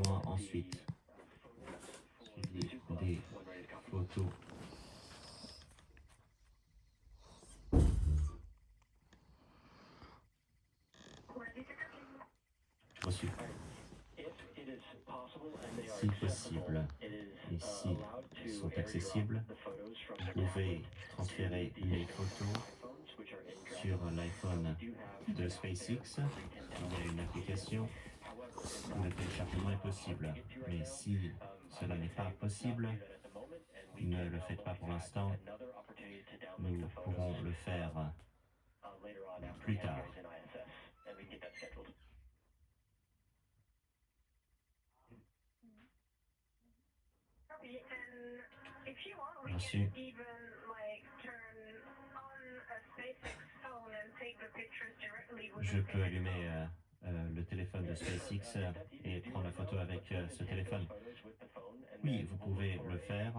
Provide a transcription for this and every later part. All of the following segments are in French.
points. Ensuite, suivi des photos. Reçu. Si possible, et si sont accessibles, vous pouvez transférer les photos sur l'iPhone de SpaceX. Il y a une application où le téléchargement est possible. Mais si cela n'est pas possible, ne le faites pas pour l'instant. Nous pourrons le faire plus tard. Reçu. Je peux allumer le téléphone de SpaceX et prendre la photo avec ce téléphone. Oui, vous pouvez le faire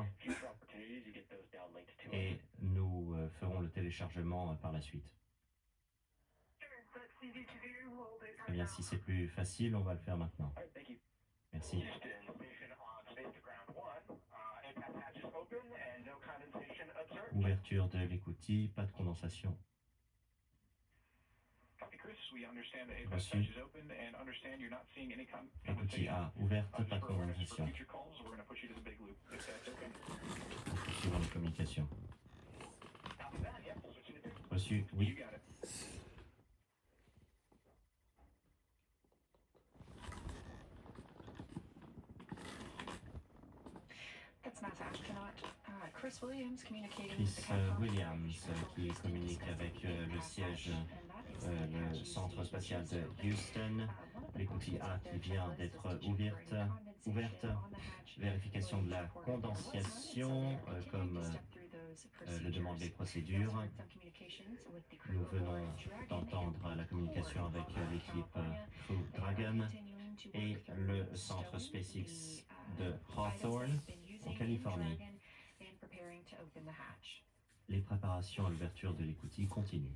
et nous ferons le téléchargement par la suite. Eh bien, si c'est plus facile, on va le faire maintenant. Merci. Ouverture de l'écoutille, pas de condensation. Reçu. Écoutille A ouverte, pas de condensation. Suivant les communications. Reçu, oui. Chris Williams qui communique avec le siège, le centre spatial de Houston. L'écoutille A qui vient d'être ouverte. Vérification de la condensation, comme le demandent les procédures. Nous venons d'entendre la communication avec l'équipe Crew Dragon et le centre SpaceX de Hawthorne, en Californie. Les préparations à l'ouverture de l'écoutille continuent.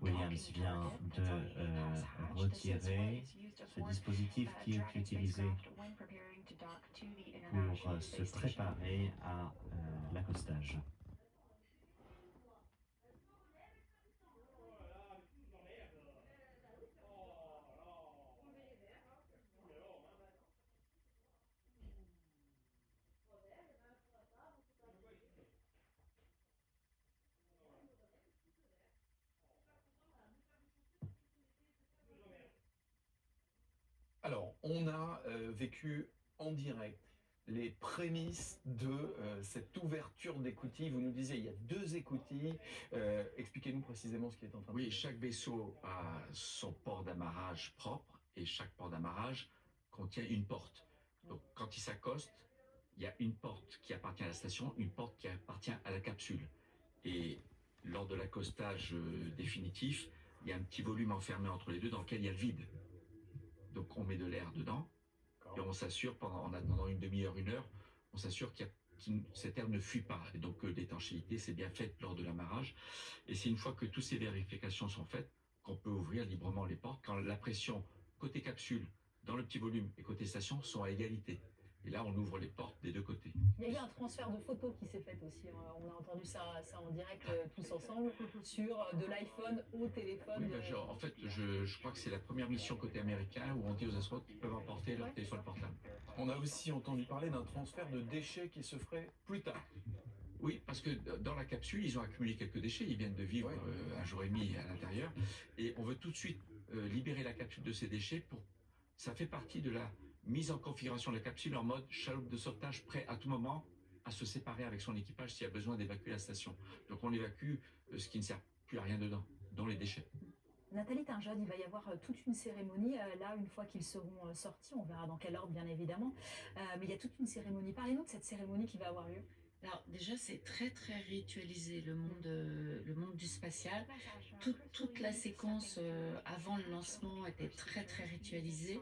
Williams vient de retirer ce dispositif qui est utilisé pour se préparer à l'accostage. Alors, on a vécu en direct les prémices de cette ouverture d'écoutille. Vous nous disiez, il y a 2 écoutilles. Expliquez-nous précisément ce qui est en train de se passer. Oui, chaque vaisseau a son port d'amarrage propre et chaque port d'amarrage contient une porte. Donc, quand il s'accoste, il y a une porte qui appartient à la station, une porte qui appartient à la capsule. Et lors de l'accostage définitif, il y a un petit volume enfermé entre les deux dans lequel il y a le vide. Donc on met de l'air dedans et on s'assure, en attendant une demi-heure, 1 heure, on s'assure que cet air ne fuit pas. Et donc l'étanchéité, c'est bien fait lors de l'amarrage. Et c'est une fois que toutes ces vérifications sont faites qu'on peut ouvrir librement les portes quand la pression côté capsule, dans le petit volume, et côté station sont à égalité. Et là, on ouvre les portes des 2 côtés. Il y a eu un transfert de photos qui s'est fait aussi. On a entendu ça en direct tous ensemble sur de l'iPhone au téléphone. Oui, en fait, je crois que c'est la première mission côté américain où on dit aux astronautes qu'ils peuvent emporter leur téléphone portable. On a aussi entendu parler d'un transfert de déchets qui se ferait plus tard. Oui, parce que dans la capsule, ils ont accumulé quelques déchets. Ils viennent de vivre 1 jour et demi à l'intérieur. Et on veut tout de suite libérer la capsule de ces déchets. Ça fait partie de la mise en configuration de la capsule en mode chaloupe de sauvetage, prêt à tout moment à se séparer avec son équipage s'il y a besoin d'évacuer la station. Donc on évacue ce qui ne sert plus à rien dedans, dont les déchets. Nathalie Tinjod, il va y avoir toute une cérémonie, là, une fois qu'ils seront sortis, on verra dans quel ordre, bien évidemment, mais il y a toute une cérémonie. Parlez-nous de cette cérémonie qui va avoir lieu. Alors déjà, c'est très très ritualisé, le monde du spatial. Toute la séquence avant le lancement était très très ritualisée.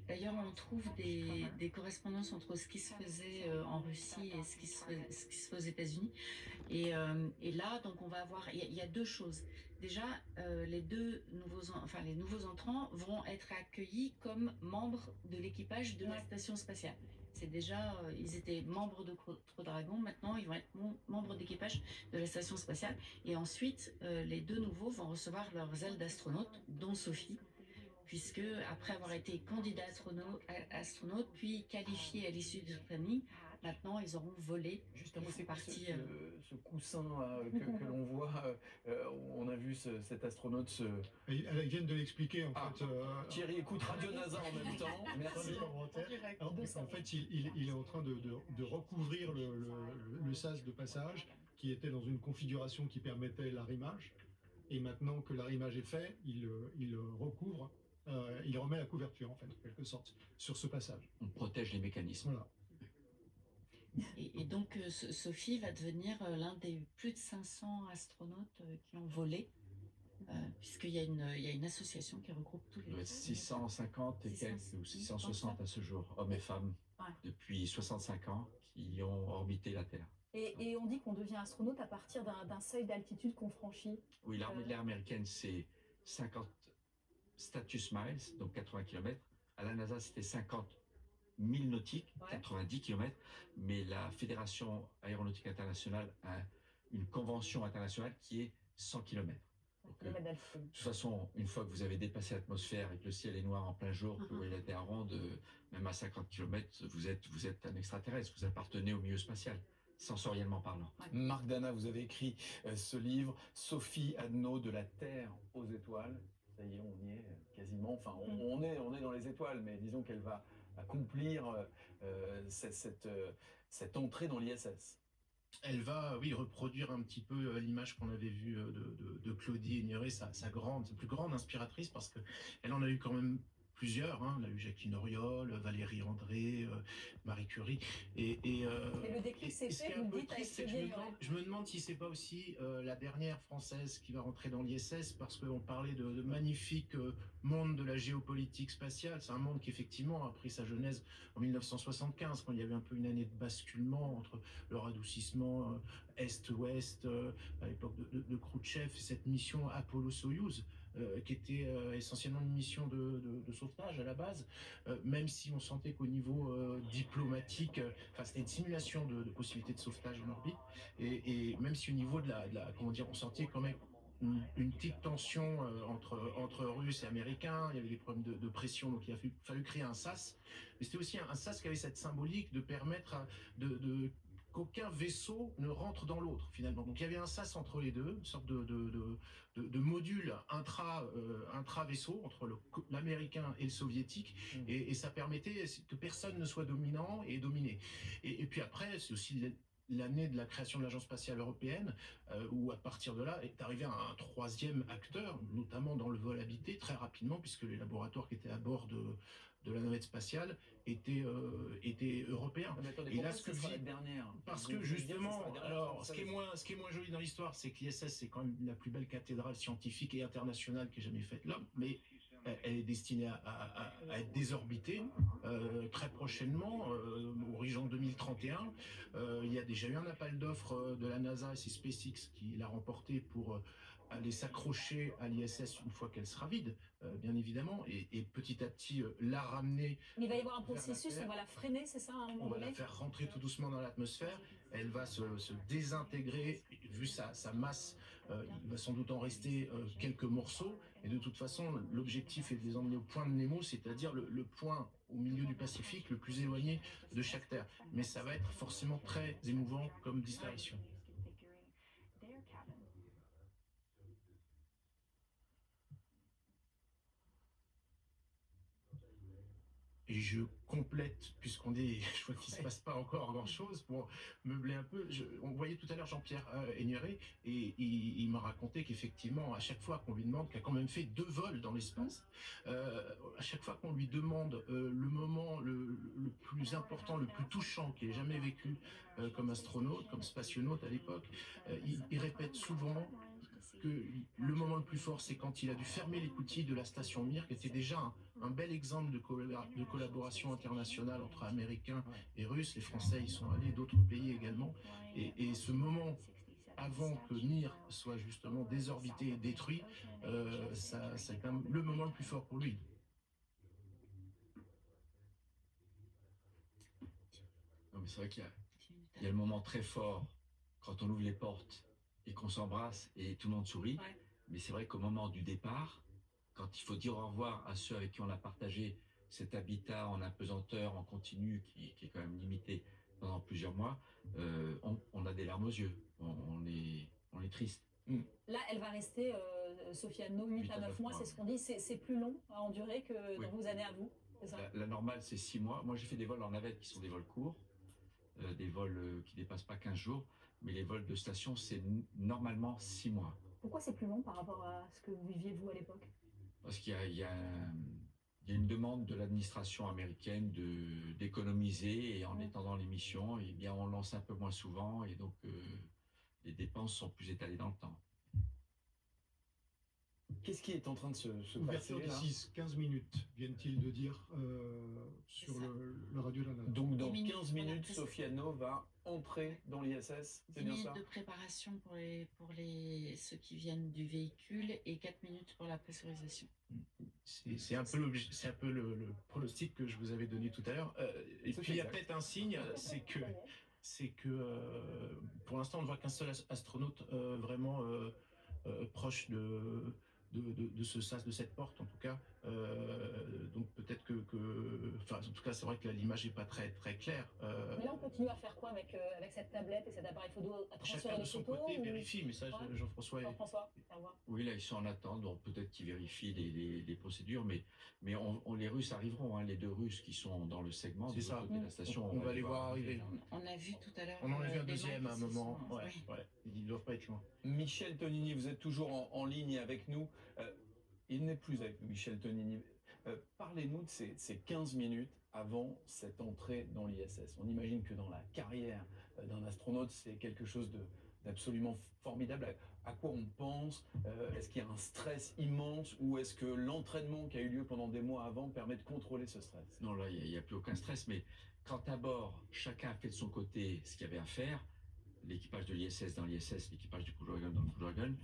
D'ailleurs, on trouve des correspondances entre ce qui se faisait en Russie et ce qui se fait aux États-Unis. Et là, donc, on va avoir, il y a deux choses. Déjà, les nouveaux entrants vont être accueillis comme membres de l'équipage de la station spatiale. C'est déjà, ils étaient membres de Crew Dragon, maintenant ils vont être membres d'équipage de la station spatiale. Et ensuite, les deux nouveaux vont recevoir leurs ailes d'astronautes, dont Sophie, puisque après avoir été candidat astronaute, puis qualifié à l'issue de ce training, maintenant ils auront volé. Justement, Ils font c'est quoi partie, ce coussin que l'on voit on a vu cet astronaute se... Elles viennent de l'expliquer en Ah, fait. Thierry écoute Radio NASA en même temps. Merci. En fait, il est en train de recouvrir le sas de passage qui était dans une configuration qui permettait l'arrimage. Et maintenant que l'arrimage est fait, il recouvre, il remet la couverture en fait, en quelque sorte, sur ce passage. On protège les mécanismes. Voilà. et donc Sophie va devenir l'un des plus de 500 astronautes qui ont volé, puisqu'il y a une association qui regroupe tous Il les doit être 650 et quelques, ou 660 à ce jour, hommes et femmes, Ouais. depuis 65 ans, qui ont orbité la Terre. Et on dit qu'on devient astronaute à partir d'un seuil d'altitude qu'on franchit. Oui, l'armée de l'air américaine, c'est 50 status miles, donc 80 km. À la NASA, c'était 50 milles nautiques, Ouais. 90 km. Mais la Fédération aéronautique internationale a une convention internationale qui est 100 km. Donc, kilomètres d'altitude. de toute façon, une fois que vous avez dépassé l'atmosphère et que le ciel est noir en plein jour, que vous voyez la Terre ronde, même à 50 km, vous êtes un extraterrestre, vous appartenez au milieu spatial, sensoriellement parlant. Marc Dana, vous avez écrit ce livre, Sophie Adno, de la Terre aux étoiles. Ça y est, on y est quasiment. Enfin, on est dans les étoiles, mais disons qu'elle va accomplir cette entrée dans l'ISS. Elle va, oui, reproduire un petit peu l'image qu'on avait vue de Claudie Ignoré, sa plus grande inspiratrice, parce qu'elle en a eu quand même plusieurs. Hein. Elle a eu Jacqueline Auriol, Valérie André, Marie Curie. Et le déclic s'est ce fait, qui est vous un le peu dites, triste, avec c'est que Claudie je me demande si c'est pas aussi la dernière française qui va rentrer dans l'ISS, parce qu'on parlait de magnifique monde de la géopolitique spatiale. C'est un monde qui effectivement a pris sa genèse en 1975, quand il y avait un peu une année de basculement entre le radoucissement Est-Ouest, à l'époque de Khrouchtchev, et cette mission Apollo-Soyouz, qui était essentiellement une mission de sauvetage à la base, même si on sentait qu'au niveau diplomatique, c'était une simulation de possibilité de sauvetage en orbite, et même si au niveau de la comment dire, on sentait quand même une petite tension entre Russes et Américains, il y avait des problèmes de pression, donc il a fallu créer un SAS, mais c'était aussi un SAS qui avait cette symbolique de permettre qu'aucun vaisseau ne rentre dans l'autre finalement. Donc il y avait un sas entre les deux, une sorte de module intra-vaisseau entre l'américain et le soviétique, et ça permettait que personne ne soit dominant et dominé. Et puis après, c'est aussi l'année de la création de l'Agence spatiale européenne, où à partir de là est arrivé un troisième acteur, notamment dans le vol habité, très rapidement, puisque les laboratoires qui étaient à bord de la navette spatiale étaient européens. Mais attendez, Et là, pourquoi ce sera la dernière? Parce Vous que voulez dire justement, ce sera la dernière alors, ce française? qui est moins joli dans l'histoire, c'est que l'ISS, c'est quand même la plus belle cathédrale scientifique et internationale qu'ait jamais faite l'homme, mais elle est destinée à être désorbitée très prochainement, horizon 2031. Il y a déjà eu un appel d'offres de la NASA, et c'est SpaceX qui l'a remporté pour aller s'accrocher à l'ISS une fois qu'elle sera vide, bien évidemment, et petit à petit la ramener. Mais il va y avoir un vers la processus, Terre. on va la freiner, c'est ça, à un moment On va donné? la faire rentrer tout doucement dans l'atmosphère. Elle va se désintégrer, vu sa masse. Il va sans doute en rester quelques morceaux. Et de toute façon, l'objectif est de les emmener au point de Nemo, c'est-à-dire le point au milieu du Pacifique le plus éloigné de chaque terre. Mais ça va être forcément très émouvant comme disparition. Et je complète, puisqu'on est, je vois qu'il ne se passe pas encore grand-chose, pour meubler un peu. On voyait tout à l'heure Jean-Pierre Aigneret, et il m'a raconté qu'effectivement, à chaque fois qu'on lui demande, qu'il a quand même fait 2 vols dans l'espace, à chaque fois qu'on lui demande le moment le plus important, le plus touchant qu'il ait jamais vécu comme astronaute, comme spationaute à l'époque, il répète souvent que le moment le plus fort, c'est quand il a dû fermer l'écoutille de la station Mir, qui était déjà un bel exemple de collaboration internationale entre Américains et Russes. Les Français y sont allés, d'autres pays également. Et ce moment avant que Mir soit justement désorbité et détruit, c'est quand même le moment le plus fort pour lui. Non, mais c'est vrai il y a le moment très fort quand on ouvre les portes et qu'on s'embrasse et tout le monde sourit. Ouais. Mais c'est vrai qu'au moment du départ, quand il faut dire au revoir à ceux avec qui on a partagé cet habitat en apesanteur, en continu, qui est quand même limité pendant plusieurs mois, on a des larmes aux yeux. On est triste. Là, elle va rester, Sophia No, 8 à 9 mois, c'est ce qu'on dit. C'est plus long à endurer que dans vos années à vous, c'est ça? La normale, c'est 6 mois. Moi, j'ai fait des vols en navette qui sont des vols courts, des vols qui ne dépassent pas 15 jours. Mais les vols de station, c'est normalement 6 mois. Pourquoi c'est plus long par rapport à ce que vous viviez, vous, à l'époque? Parce qu'il y a une demande de l'administration américaine d'économiser, et en étendant les missions, eh bien, on lance un peu moins souvent, et donc les dépenses sont plus étalées dans le temps. Qu'est-ce qui est en train de se passer Ouverture là? d'ici 15 minutes, viennent-ils de dire sur le radio de la navette. Donc dans 10 minutes, 15 voilà, minutes, c'est ça. Sophia No va entrer dans l'ISS, 10 c'est bien minutes ça? de préparation pour ceux qui viennent du véhicule et 4 minutes pour la pressurisation. C'est un peu le pronostic que je vous avais donné tout à l'heure. Et C'est puis il y a exact. peut-être un signe, c'est que pour l'instant on ne voit qu'un seul astronaute vraiment proche de ce sas, de cette porte en tout cas. Donc peut-être enfin en tout cas c'est vrai que l'image n'est pas très claire. Mais là, on continue à faire quoi avec cette tablette et cet appareil photo, à transférer Chacun de les son photos côté ou- vérifie, mais ça Ouais. Jean-François Jean-François, au revoir. Oui, là, ils sont en attente, donc peut-être qu'ils vérifient les procédures, mais les Russes arriveront, hein, les deux Russes qui sont dans le segment, C'est de ça. l'autre côté de la station. On va les voir arriver. On a vu tout à l'heure. On en a vu un des deuxième mains à un qui se moment. sont- Ouais, oui. ouais. Ils ne doivent pas être loin. Michel Tonini, vous êtes toujours en ligne avec nous. Il n'est plus avec nous, Michel Tonini. Parlez-nous de ces 15 minutes avant cette entrée dans l'ISS. On imagine que dans la carrière d'un astronaute, c'est quelque chose d'absolument formidable. À quoi on pense? Est-ce qu'il y a un stress immense ou est-ce que l'entraînement qui a eu lieu pendant des mois avant permet de contrôler ce stress? Non, là, il n'y a plus aucun stress, mais quand à bord, chacun a fait de son côté ce qu'il y avait à faire, l'équipage de l'ISS dans l'ISS, l'équipage du Crew Dragon dans le Crew Dragon,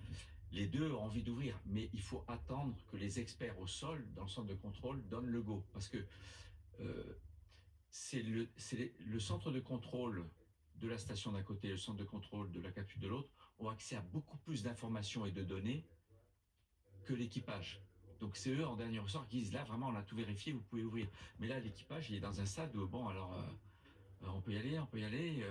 les deux ont envie d'ouvrir, mais il faut attendre que les experts au sol, dans le centre de contrôle, donnent le go. Parce que c'est le centre de contrôle de la station d'un côté et le centre de contrôle de la capsule de l'autre ont accès à beaucoup plus d'informations et de données que l'équipage. Donc c'est eux, en dernier ressort, qui disent là, vraiment, on a tout vérifié, vous pouvez ouvrir. Mais là, l'équipage, il est dans un stade où, bon, alors, on peut y aller.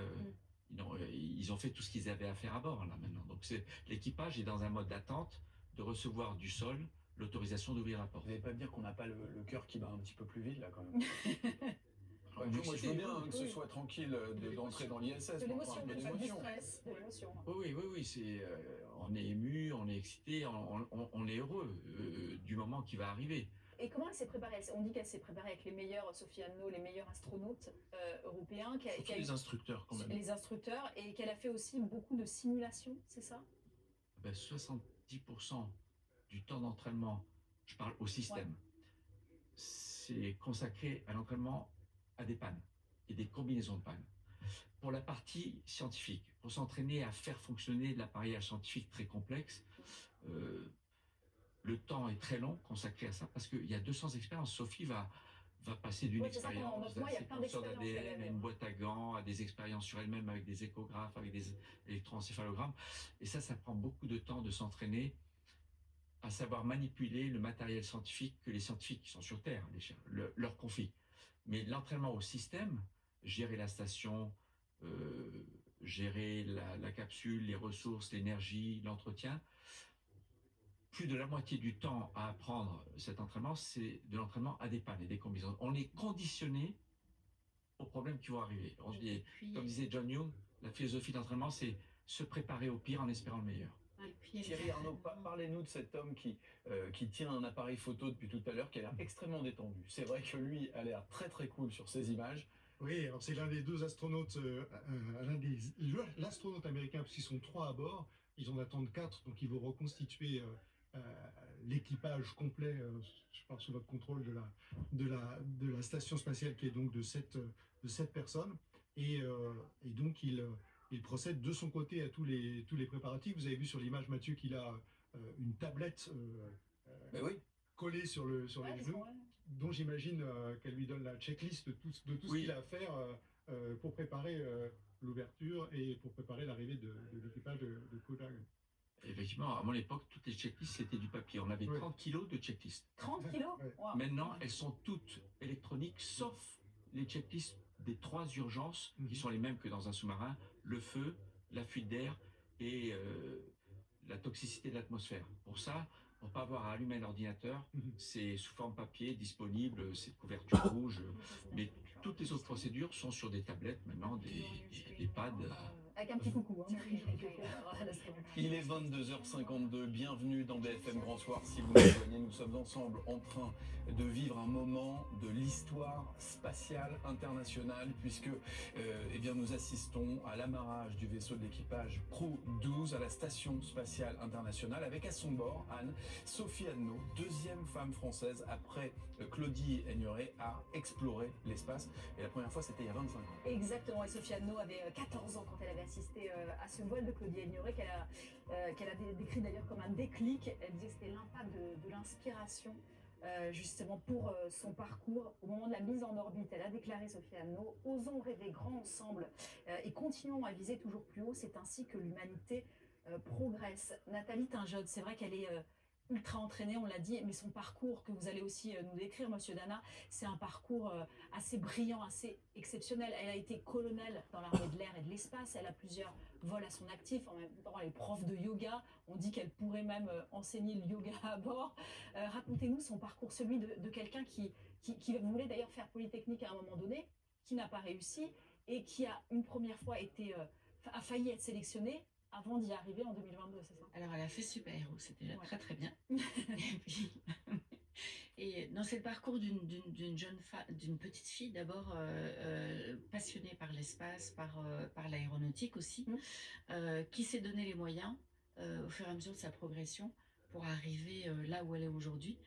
Ils ont fait tout ce qu'ils avaient à faire à bord, là, maintenant. Donc l'équipage est dans un mode d'attente de recevoir du sol l'autorisation d'ouvrir la porte. Vous n'allez pas me dire qu'on n'a pas le cœur qui bat un petit peu plus vite là quand même? Moi je veux bien que ce soit tranquille d'entrer dans l'ISS. De l'émotion, un peu du d'émotion. stress, de l'émotion. Oui, on est ému, on est excité, on est heureux du moment qui va arriver. Et comment elle s'est préparée? On dit qu'elle s'est préparée avec les meilleurs, Sophia No, les meilleurs astronautes européens. Surtout les instructeurs quand même. Les instructeurs, et qu'elle a fait aussi beaucoup de simulations, c'est ça? 70% du temps d'entraînement, je parle au système, c'est consacré à l'entraînement à des pannes et des combinaisons de pannes. Pour la partie scientifique, pour s'entraîner à faire fonctionner de l'appareillage scientifique très complexe, le temps est très long consacré à ça parce qu'il y a 200 expériences. Sophie va passer d'une expérience d'un séquenceur d'ADN à une boîte à gants, à des expériences sur elle-même avec des échographes, avec des électroencéphalogrammes. Et ça prend beaucoup de temps de s'entraîner à savoir manipuler le matériel scientifique que les scientifiques qui sont sur Terre leur confient. Mais l'entraînement au système, gérer la station, gérer la capsule, les ressources, l'énergie, l'entretien, plus de la moitié du temps à apprendre cet entraînement, c'est de l'entraînement à des pannes et des combinaisons. On est conditionné aux problèmes qui vont arriver. Comme disait John Young, la philosophie d'entraînement, c'est se préparer au pire en espérant le meilleur. Thierry Arnaud, parlez-nous de cet homme qui tient un appareil photo depuis tout à l'heure, qui a l'air extrêmement détendu. C'est vrai que lui a l'air très très cool sur ces images. Oui, alors c'est l'un des deux astronautes, l'astronaute américain, parce qu'ils sont 3 à bord, ils en attendent 4, donc ils vont reconstituer l'équipage complet, je parle sous votre contrôle, de la station spatiale qui est donc de 7 personnes. Et donc, il procède de son côté à tous les préparatifs. Vous avez vu sur l'image, Mathieu, qu'il a une tablette Mais oui. collée sur les genoux, dont j'imagine qu'elle lui donne la checklist de tout ce qu'il a à faire pour préparer l'ouverture et pour préparer l'arrivée de l'équipage de Crew Dragon. Effectivement, à mon époque, toutes les checklists, c'était du papier. On avait 30 kilos de checklists. 30 kilos. Wow. Maintenant, elles sont toutes électroniques, sauf les checklists des 3 urgences, qui sont les mêmes que dans un sous-marin: le feu, la fuite d'air et la toxicité de l'atmosphère. Pour ça, pour ne pas avoir à allumer l'ordinateur, c'est sous forme papier, disponible, c'est couverture rouge. Mais toutes les autres procédures sont sur des tablettes maintenant, des pads. Avec un petit coucou. Hein. Il est 22h52, bienvenue dans BFM Grand Soir. Si vous nous rejoignez, nous sommes ensemble en train de vivre un moment de l'histoire spatiale internationale, puisque eh bien, nous assistons à l'amarrage du vaisseau de l'équipage Crew 12 à la Station Spatiale Internationale, avec à son bord Anne, Sophie Adno, deuxième femme française après Claudie Aigneret à explorer l'espace. Et la première fois, c'était il y a 25 ans. Exactement, et Sophie Adno avait 14 ans quand elle avait assisté à ce vol de Claudie Aigneret, qu'elle a décrit d'ailleurs comme un déclic. Elle disait que c'était l'impact de l'inspiration justement pour son parcours au moment de la mise en orbite. Elle a déclaré, Sophie Adno: osons rêver grand ensemble et continuons à viser toujours plus haut, c'est ainsi que l'humanité progresse. Nathalie Tinjod, c'est vrai qu'elle est ultra entraînée, on l'a dit, mais son parcours que vous allez aussi nous décrire, monsieur Dana, c'est un parcours assez brillant, assez exceptionnel. Elle a été colonelle dans l'armée de l'air et de l'espace, elle a plusieurs vols à son actif, en même temps elle est prof de yoga, on dit qu'elle pourrait même enseigner le yoga à bord. Racontez-nous son parcours, celui de quelqu'un qui voulait d'ailleurs faire Polytechnique à un moment donné, qui n'a pas réussi et qui a une première fois a failli être sélectionné avant d'y arriver en 2022, c'est ça? Alors, elle a fait super-héros, c'était déjà très très bien. C'est le parcours d'une petite fille, d'abord passionnée par l'espace, par l'aéronautique aussi, qui s'est donné les moyens au fur et à mesure de sa progression pour arriver là où elle est aujourd'hui.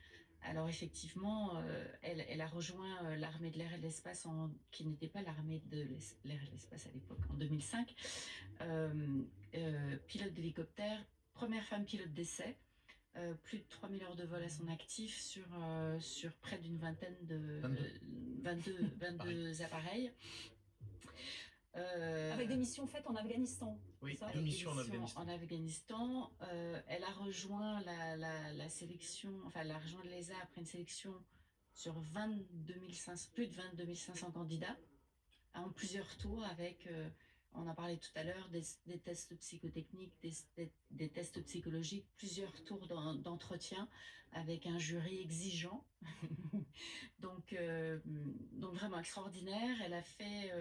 Alors effectivement, elle a rejoint l'armée de l'air et de l'espace, qui n'était pas l'armée de l'air et de l'espace à l'époque, en 2005. Pilote d'hélicoptère, première femme pilote d'essai, plus de 3000 heures de vol à son actif sur près d'une vingtaine de 22 appareils. Avec des missions faites en Afghanistan. Oui, 2 missions en Afghanistan. Elle a rejoint la sélection, enfin elle a rejoint l'ESA après une sélection sur plus de 22 500 candidats, en plusieurs tours avec, on en parlait tout à l'heure, des tests psychotechniques, des tests psychologiques, plusieurs tours d'entretien avec un jury exigeant. donc vraiment extraordinaire. Elle a fait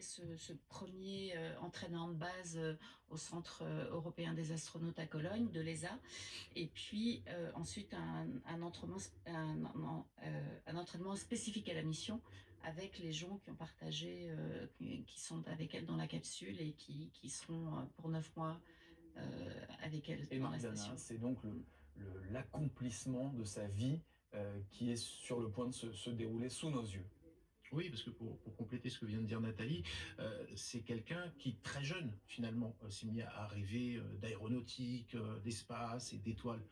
ce premier entraînement de base au Centre européen des astronautes à Cologne, de l'ESA. Et puis ensuite un entraînement spécifique à la mission, avec les gens qui ont partagé, qui sont avec elle dans la capsule et qui seront pour 9 mois avec elle dans la station. C'est donc l'accomplissement de sa vie qui est sur le point de se dérouler sous nos yeux. Oui, parce que pour compléter ce que vient de dire Nathalie, c'est quelqu'un qui, très jeune, finalement, s'est mis à rêver d'aéronautique, d'espace et d'étoiles.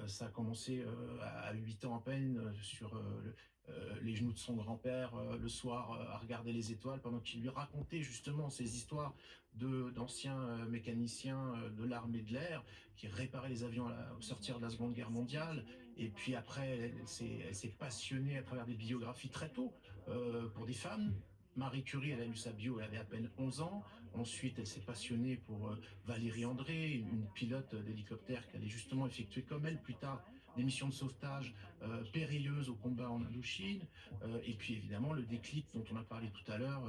Ça a commencé à 8 ans à peine sur les genoux de son grand-père le soir à regarder les étoiles, pendant qu'il lui racontait justement ces histoires d'anciens mécaniciens de l'armée de l'air qui réparaient les avions au sortir de la Seconde Guerre mondiale. Et puis après, elle s'est passionnée à travers des biographies très tôt pour des femmes. Marie Curie, elle a lu sa bio, elle avait à peine 11 ans. Ensuite, elle s'est passionnée pour Valérie André, une pilote d'hélicoptère qui allait justement effectuer comme elle plus tard des missions de sauvetage périlleuses au combat en Indochine. Et puis évidemment, le déclic dont on a parlé tout à l'heure,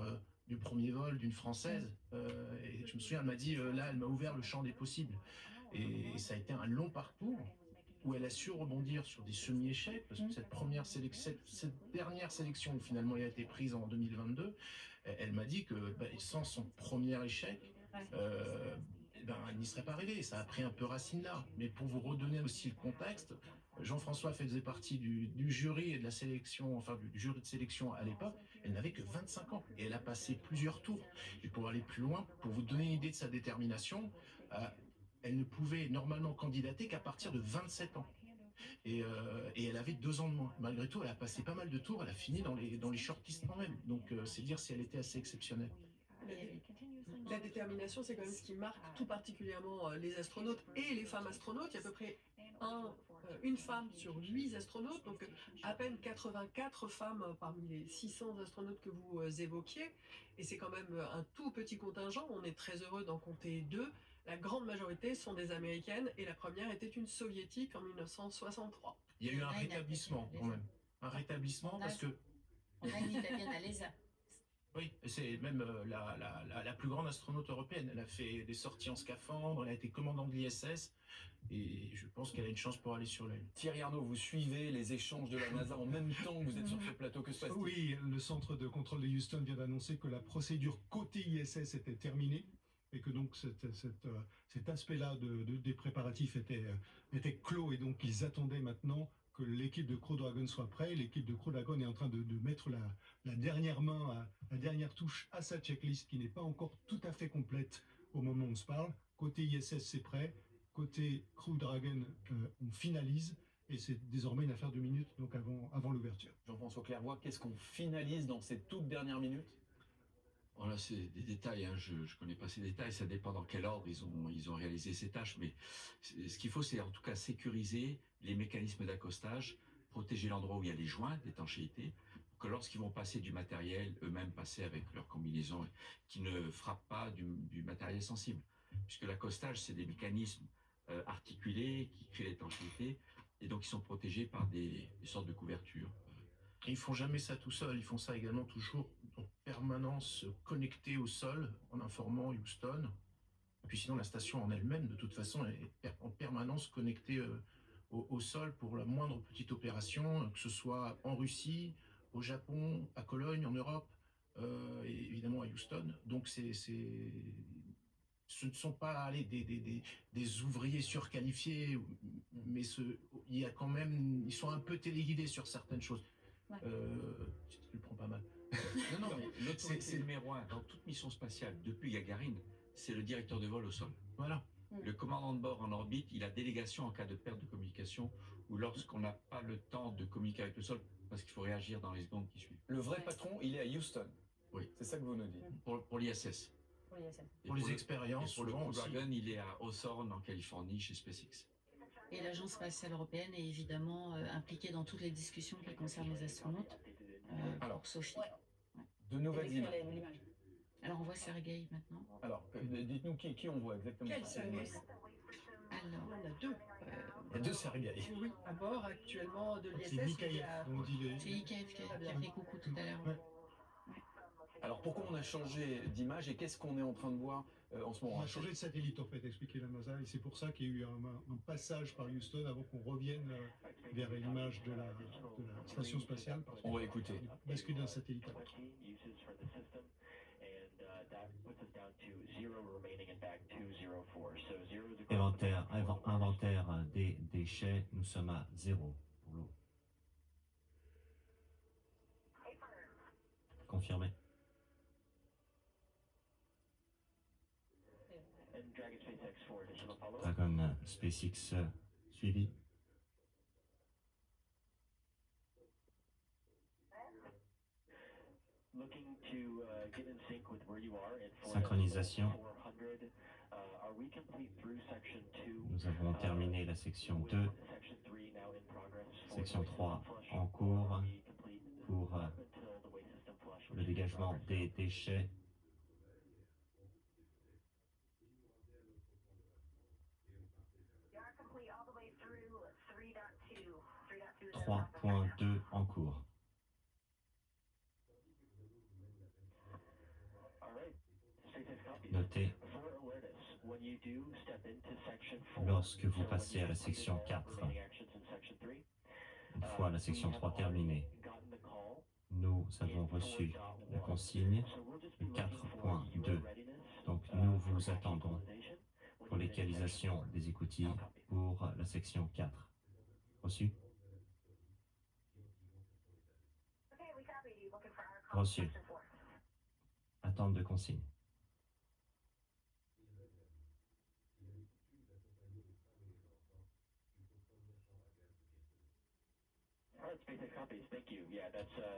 du premier vol d'une Française. Et je me souviens, elle m'a dit, là, elle m'a ouvert le champ des possibles. Et ça a été un long parcours où elle a su rebondir sur des semi-échecs, parce que cette dernière sélection où finalement elle a été prise en 2022, elle m'a dit que sans son premier échec, ben, il n'y serait pas arrivé. Ça a pris un peu racine là. Mais pour vous redonner aussi le contexte, Jean-François faisait partie du jury et de la sélection, enfin du jury de sélection à l'époque. Elle n'avait que 25 ans et elle a passé plusieurs tours. Et pour aller plus loin, pour vous donner une idée de sa détermination, elle ne pouvait normalement candidater qu'à partir de 27 ans. Et elle avait 2 ans de moins. Malgré tout, elle a passé pas mal de tours, elle a fini dans les shortlists quand même. Donc c'est dire si elle était assez exceptionnelle. La détermination, c'est quand même ce qui marque tout particulièrement les astronautes et les femmes astronautes. Il y a à peu près une femme sur 8 astronautes, donc à peine 84 femmes parmi les 600 astronautes que vous évoquiez. Et c'est quand même un tout petit contingent. On est très heureux d'en compter 2. La grande majorité sont des Américaines et la première était une Soviétique en 1963. Il y a eu un rétablissement quand même. Un rétablissement parce que... On a une italienne à l'ESA. Oui, c'est même la plus grande astronaute européenne. Elle a fait des sorties en scaphandre, elle a été commandante de l'ISS et je pense qu'elle a une chance pour aller sur la Lune. Thierry Arnaud, vous suivez les échanges de la NASA en même temps que vous êtes sur ce plateau. Que se passe-t-il? Oui, le centre de contrôle de Houston vient d'annoncer que la procédure côté ISS était terminée et que donc cet aspect-là des préparatifs était clos et donc ils attendaient maintenant que l'équipe de Crew Dragon soit prête. L'équipe de Crew Dragon est en train de mettre la dernière main, la dernière touche à sa checklist qui n'est pas encore tout à fait complète au moment où on se parle. Côté ISS, c'est prêt. Côté Crew Dragon, on finalise. Et c'est désormais une affaire de minutes, donc avant l'ouverture. Jean-François Clairvoy, qu'est-ce qu'on finalise dans ces toutes dernières minutes? Voilà, c'est des détails, hein. Je ne connais pas ces détails, ça dépend dans quel ordre ils ont réalisé ces tâches, mais ce qu'il faut, c'est en tout cas sécuriser les mécanismes d'accostage, protéger l'endroit où il y a les joints d'étanchéité, pour que lorsqu'ils vont passer du matériel, eux-mêmes passer avec leur combinaison, qui ne frappent pas du matériel sensible. Puisque l'accostage, c'est des mécanismes articulés qui créent l'étanchéité, et donc ils sont protégés par des sortes de couvertures. Et ils font jamais ça tout seuls, ils font ça également toujours en permanence connectés au sol, en informant Houston. Et puis sinon, la station en elle-même, de toute façon, est en permanence connectée au sol pour la moindre petite opération, que ce soit en Russie, au Japon, à Cologne, en Europe, et évidemment à Houston. Donc ce ne sont pas des ouvriers surqualifiés, mais il y a quand même, ils sont un peu téléguidés sur certaines choses. Ouais. Tu le prends pas mal. Non, mais l'autorité numéro 1 dans toute mission spatiale, depuis Gagarine, c'est le directeur de vol au sol. Voilà. Le commandant de bord en orbite, il a délégation en cas de perte de communication ou lorsqu'on n'a pas le temps de communiquer avec le sol parce qu'il faut réagir dans les secondes qui suivent. Le vrai patron, il est à Houston. Oui. C'est ça que vous nous dites. Pour l'ISS. Pour l'ISS. Et Pour les expériences, et pour le souvent Crew aussi. Dragon, il est à Hawthorne en Californie chez SpaceX. Et l'Agence spatiale européenne est évidemment impliquée dans toutes les discussions qui concernent les astronautes. Alors, pour Sophie. Ouais. De nouvelles Décrire images. l'image. Alors on voit Sergueï maintenant. Alors, dites-nous qui on voit exactement. Quel sur cette image. service? Alors, On a 2. Il y a 2 Sergueï. Oui, à bord actuellement de l'ISS. C'est Mikhaïev, on dit c'est IKF qui a fait coucou tout à l'heure. Ouais. Alors, pourquoi on a changé d'image et qu'est-ce qu'on est en train de voir en ce moment? On a changé de satellite en fait, expliquait la NASA, et c'est pour ça qu'il y a eu un passage par Houston avant qu'on revienne vers l'image de la station spatiale. Parce On va écouter. qu'on bascule d'un satellite à l'autre. Inventaire des déchets, nous sommes à 0 pour l'eau. Confirmé. Dragon SpaceX suivi. Synchronisation. Nous avons terminé la section 2. Section 3 en cours pour le dégagement des déchets. Trois point deux en cours. Notez, lorsque vous passez à la section 4, une fois la section 3 terminée, nous avons reçu la consigne 4.2. Donc nous vous attendons pour l'égalisation des écoutilles pour la section 4. Reçu? Reçu. Attente de consigne.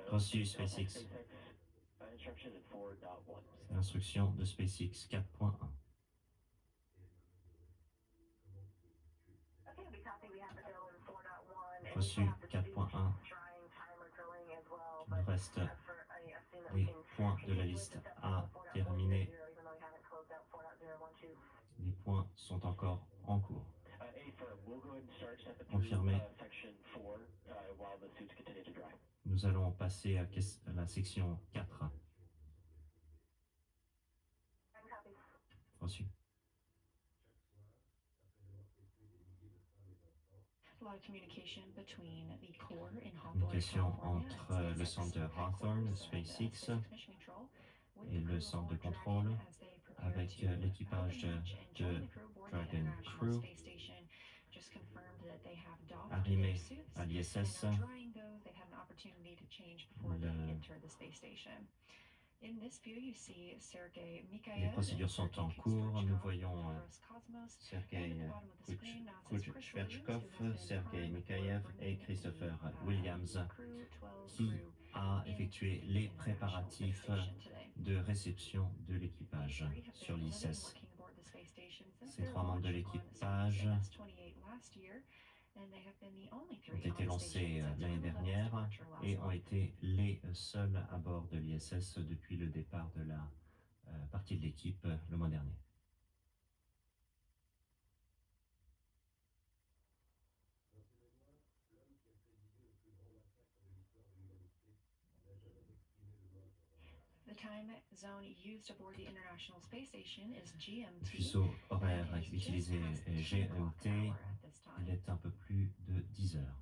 Reçu, SpaceX. C'est l'instruction de SpaceX 4.1. Reçu 4.1. Il reste des points de la liste à terminer. Les points sont encore en cours. Confirmé. Nous allons passer à la section 4. Reçu. Communication entre le centre de Hawthorne, SpaceX, et le centre de contrôle avec l'équipage de Dragon Crew arrimé à l'ISS. Les procédures sont en cours. Nous voyons Sergei Krouchkov, Sergei Mikhaïev et Christopher Williams qui a effectué les préparatifs de réception de l'équipage sur l'ISS. Ces 3 membres de l'équipage ont été lancés l'année dernière et ont été les seuls à bord de l'ISS depuis le départ de la partie de l'équipe le mois dernier. Le fuseau horaire utilisé est GMT. Il est un peu plus de 10 heures.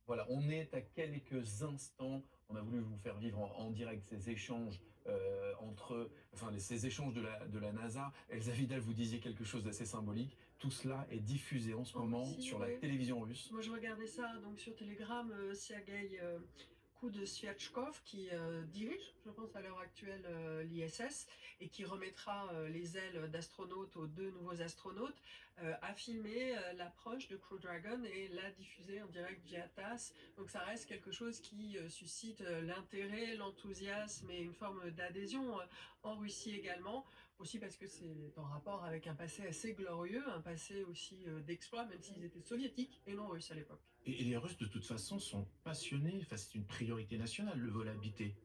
Voilà, on est à quelques instants. On a voulu vous faire vivre en direct ces échanges ces échanges de la NASA. Elsa Vidal, vous disiez quelque chose d'assez symbolique. Tout cela est diffusé en ce moment sur la télévision russe. Moi, je regardais ça donc sur Telegram, Sergei Koudosviatchkov qui dirige, je pense à l'heure actuelle, l'ISS et qui remettra les ailes d'astronautes aux 2 nouveaux astronautes, a filmé l'approche de Crew Dragon et l'a diffusé en direct via TASS. Donc ça reste quelque chose qui suscite l'intérêt, l'enthousiasme et une forme d'adhésion en Russie également. Aussi parce que c'est en rapport avec un passé assez glorieux, un passé aussi d'exploit, même s'ils étaient soviétiques et non russes à l'époque. Et les Russes, de toute façon, sont passionnés. Enfin, c'est une priorité nationale, le vol habité.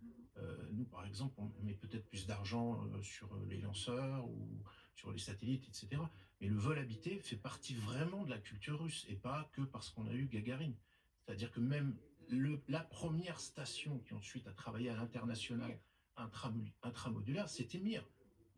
Nous, par exemple, on met peut-être plus d'argent sur les lanceurs ou sur les satellites, etc. Mais le vol habité fait partie vraiment de la culture russe et pas que parce qu'on a eu Gagarine. C'est-à-dire que même la première station qui ensuite a travaillé à l'international intramodulaire, c'était Mir.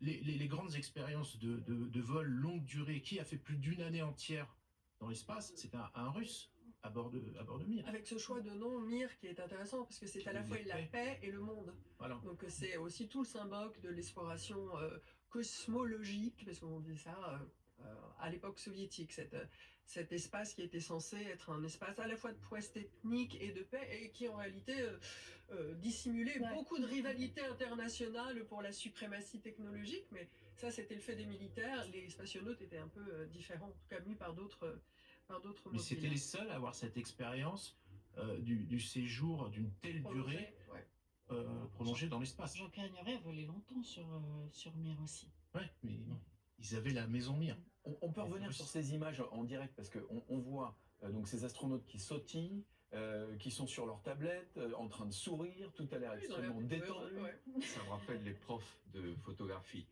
Les grandes expériences de vol longue durée, qui a fait plus d'1 année entière dans l'espace, c'est un Russe à bord de Mir. Avec ce choix de nom, Mir, qui est intéressant, parce que c'est à la fois la paix et le monde. Voilà. Donc c'est aussi tout le symbole de l'exploration cosmologique, parce qu'on dit ça à l'époque soviétique, cet espace qui était censé être un espace à la fois de prouesse technique et de paix, et qui en réalité dissimulait beaucoup de rivalités internationales pour la suprématie technologique, mais ça c'était le fait des militaires. Les spationautes étaient un peu différents, en tout cas mis par d'autres Mais c'était les seuls à avoir cette expérience du séjour d'une telle durée prolongée dans l'espace. Jean-Pierre Ignoret a volé longtemps sur Mir aussi. Ouais, mais ils avaient la maison Mir. On peut revenir sur ces images en direct parce qu'on voit donc ces astronautes qui sautillent, qui sont sur leur tablette, en train de sourire, tout a l'air extrêmement détendu. Ça me rappelle les profs de photographie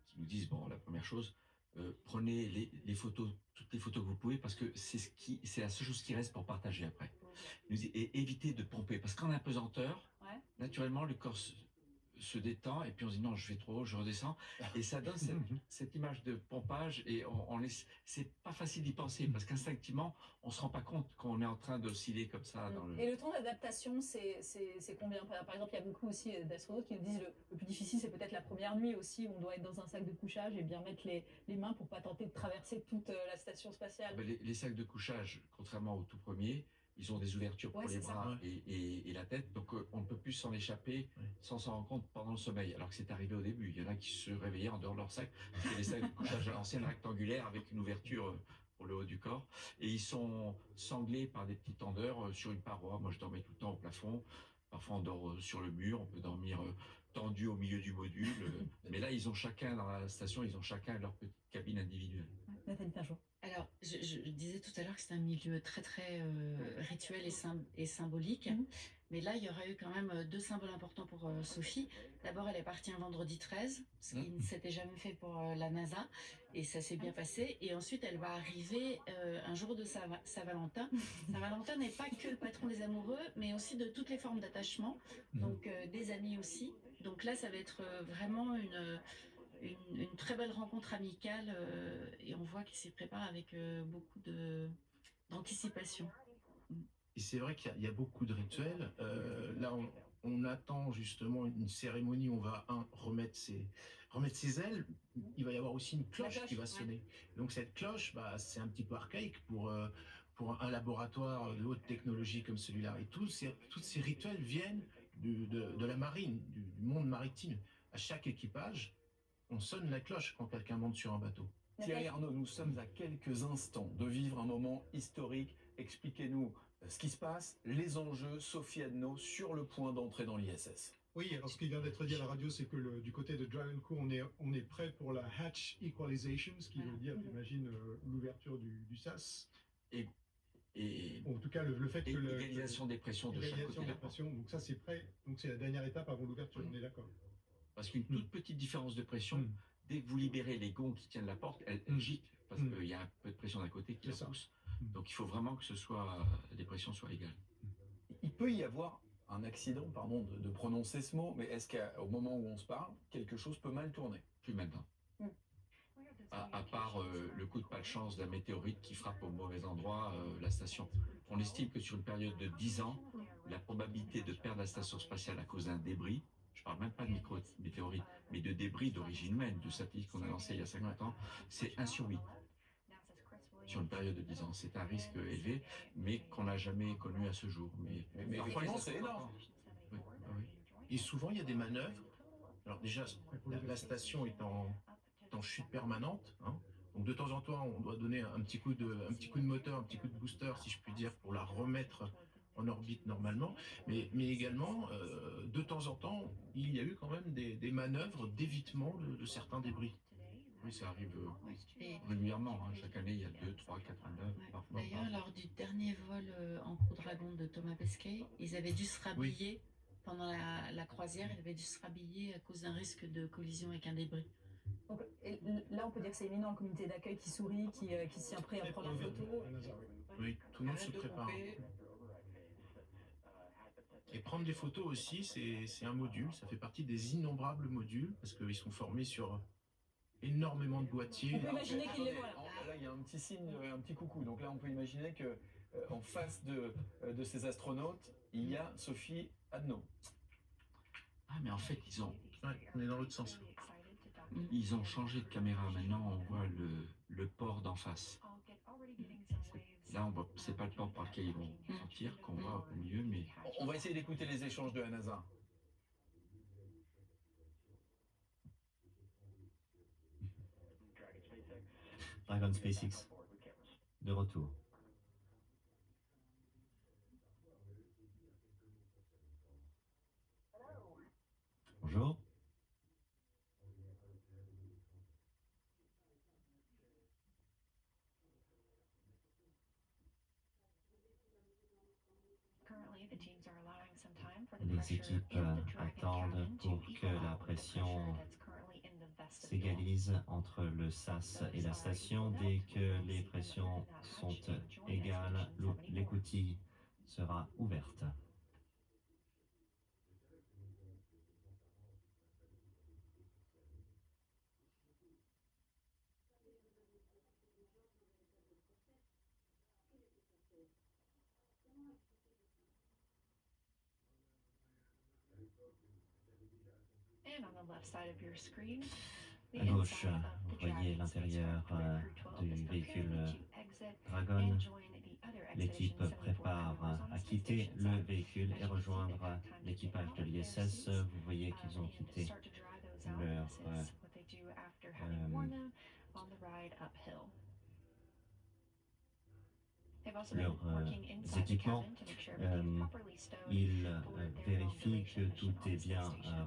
qui nous disent, bon, la première chose, prenez les photos, toutes les photos que vous pouvez, parce que c'est la seule chose qui reste pour partager après. Et évitez de pomper, parce qu'en apesanteur, Ouais. naturellement, le corps se détend, et puis on se dit non, je vais trop haut, je redescends, et ça donne cette image de pompage, et c'est pas facile d'y penser, parce qu'instinctivement, on se rend pas compte qu'on est en train d'osciller comme ça dans le... Et le temps d'adaptation, c'est combien? Par exemple, il y a beaucoup aussi d'astronautes qui nous disent le plus difficile, c'est peut-être la première nuit aussi, où on doit être dans un sac de couchage et bien mettre les mains pour pas tenter de traverser toute la station spatiale. Les sacs de couchage, contrairement au tout premier, ils ont des ouvertures pour Ouais, les c'est ça. bras et la tête, donc on ne peut plus s'en échapper sans s'en rendre compte pendant le sommeil, alors que c'est arrivé au début. Il y en a qui se réveillaient en dehors de leur sac, c'était des sacs de couchage à l'ancienne rectangulaire avec une ouverture pour le haut du corps, et ils sont sanglés par des petits tendeurs sur une paroi. Moi, je dormais tout le temps au plafond, parfois on dort sur le mur, on peut dormir tendu au milieu du module, mais là, ils ont chacun, dans la station, ils ont chacun leur petite cabine individuelle. Nathalie Pinchot. Alors, je disais tout à l'heure que c'est un milieu très très rituel et symbolique, mais là il y aura eu quand même deux symboles importants pour Sophie. D'abord, elle est partie un vendredi 13, ce qui ne s'était jamais fait pour la NASA, et ça s'est bien passé. Et ensuite, elle va arriver un jour de Saint-Valentin. Saint-Valentin n'est pas que le patron des amoureux, mais aussi de toutes les formes d'attachement, donc des amis aussi. Donc là, ça va être vraiment une très belle rencontre amicale et on voit qu'il s'y prépare avec beaucoup d'anticipation. Et c'est vrai qu'il y a beaucoup de rituels. Là, on attend justement une cérémonie où on va remettre ses ailes. Il va y avoir aussi une cloche qui va sonner. Donc cette cloche, c'est un petit peu archaïque pour un laboratoire de haute technologie comme celui-là. Et tous ces rituels viennent de la marine, du monde maritime. À chaque équipage, on sonne la cloche quand quelqu'un monte sur un bateau. Thierry Arnaud, nous sommes à quelques instants de vivre un moment historique. Expliquez-nous ce qui se passe, les enjeux. Sophie Adno sur le point d'entrer dans l'ISS. Oui, alors ce qui vient d'être dit à la radio, c'est que du côté de Dragon Crew, on est prêt pour la hatch equalization, ce qui veut dire, j'imagine, l'ouverture du sas. Et en tout cas, le fait que l'égalisation des pressions de chaque côté de la porte. Donc ça, c'est prêt. Donc c'est la dernière étape avant l'ouverture, on est d'accord. Parce qu'une toute petite différence de pression, dès que vous libérez les gonds qui tiennent la porte, elle gicle, parce qu'il y a un peu de pression d'un côté qui la pousse. Donc il faut vraiment que les pressions soient égales. Il peut y avoir un accident, pardon de prononcer ce mot, mais est-ce qu'au moment où on se parle, quelque chose peut mal tourner? Plus maintenant. À part le coup de pas de chance d'un météorite qui frappe au mauvais endroit la station. On estime que sur une période de 10 ans, la probabilité de perdre la station spatiale à cause d'un débris, je parle même pas de micro-météorite, mais de débris d'origine humaine, de satellites qu'on a lancés il y a 50 ans, c'est 1 sur 8. Sur une période de 10 ans. C'est un risque élevé, mais qu'on n'a jamais connu à ce jour. Mais effectivement, c'est énorme. Oui. Et souvent, il y a des manœuvres. Alors déjà, la station est en chute permanente. Donc de temps en temps, on doit donner un petit coup de moteur, un petit coup de booster, si je puis dire, pour la remettre en orbite normalement. Mais également, de temps en temps, il y a eu quand même des manœuvres d'évitement de certains débris. Oui, ça arrive régulièrement. Chaque année, il y a 2, 3, 4 manœuvres. Parfois. D'ailleurs, lors du dernier vol en Crew Dragon de Thomas Pesquet, ils avaient dû se rhabiller pendant la croisière. Ils avaient dû se rhabiller à cause d'un risque de collision avec un débris. Donc, là, on peut dire que c'est éminent, le comité d'accueil qui sourit, qui s'y est prêt à prendre la photo. Oui, tout le monde se prépare. Et prendre des photos aussi, c'est un module. Ça fait partie des innombrables modules, parce qu'ils sont formés sur énormément de boîtiers. On peut imaginer qu'il les voit là. Là, il y a un petit signe, un petit coucou. Donc là, on peut imaginer que en face de ces astronautes, il y a Sophie Adno. Ah, mais en fait, on est dans l'autre sens. Ils ont changé de caméra. Maintenant, on voit le port d'en face. Là, on voit, c'est pas le port par lequel ils vont sortir qu'on voit au milieu, mais... On va essayer d'écouter les échanges de la NASA. Dragon SpaceX, de retour. Bonjour. Les équipes attendent pour que la pression s'égalise entre le sas et la station. Dès que les pressions sont égales, l'écoutille sera ouverte. À gauche, vous voyez l'intérieur du véhicule Dragon. L'équipe prépare à quitter le véhicule et rejoindre l'équipage de l'ISS. Vous voyez qu'ils ont quitté leurs équipements. Ils vérifient que tout est bien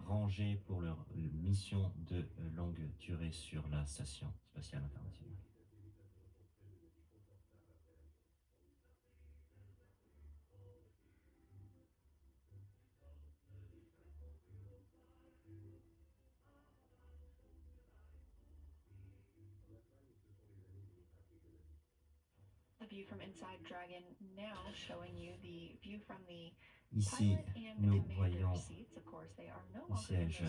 rangé pour leur mission de longue durée sur la station spatiale internationale. Ici, nous voyons le siège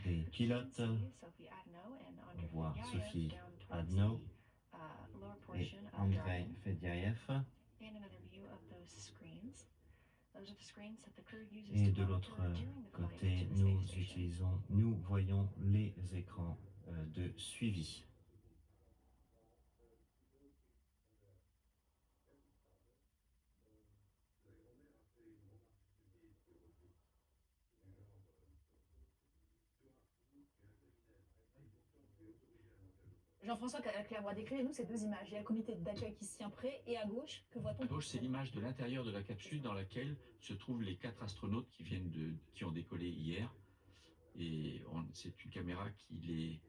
des pilotes. On voit Sophie Adno et Andrei Fedyaev. Et de l'autre côté, nous voyons les écrans de suivi. Jean-François Clermont, décrivez-nous ces deux images. Il y a le comité d'accueil qui se tient prêt et à gauche, que voit-on? À gauche, c'est l'image de l'intérieur de la capsule dans laquelle se trouvent les 4 astronautes qui ont décollé hier. Et c'est une caméra qui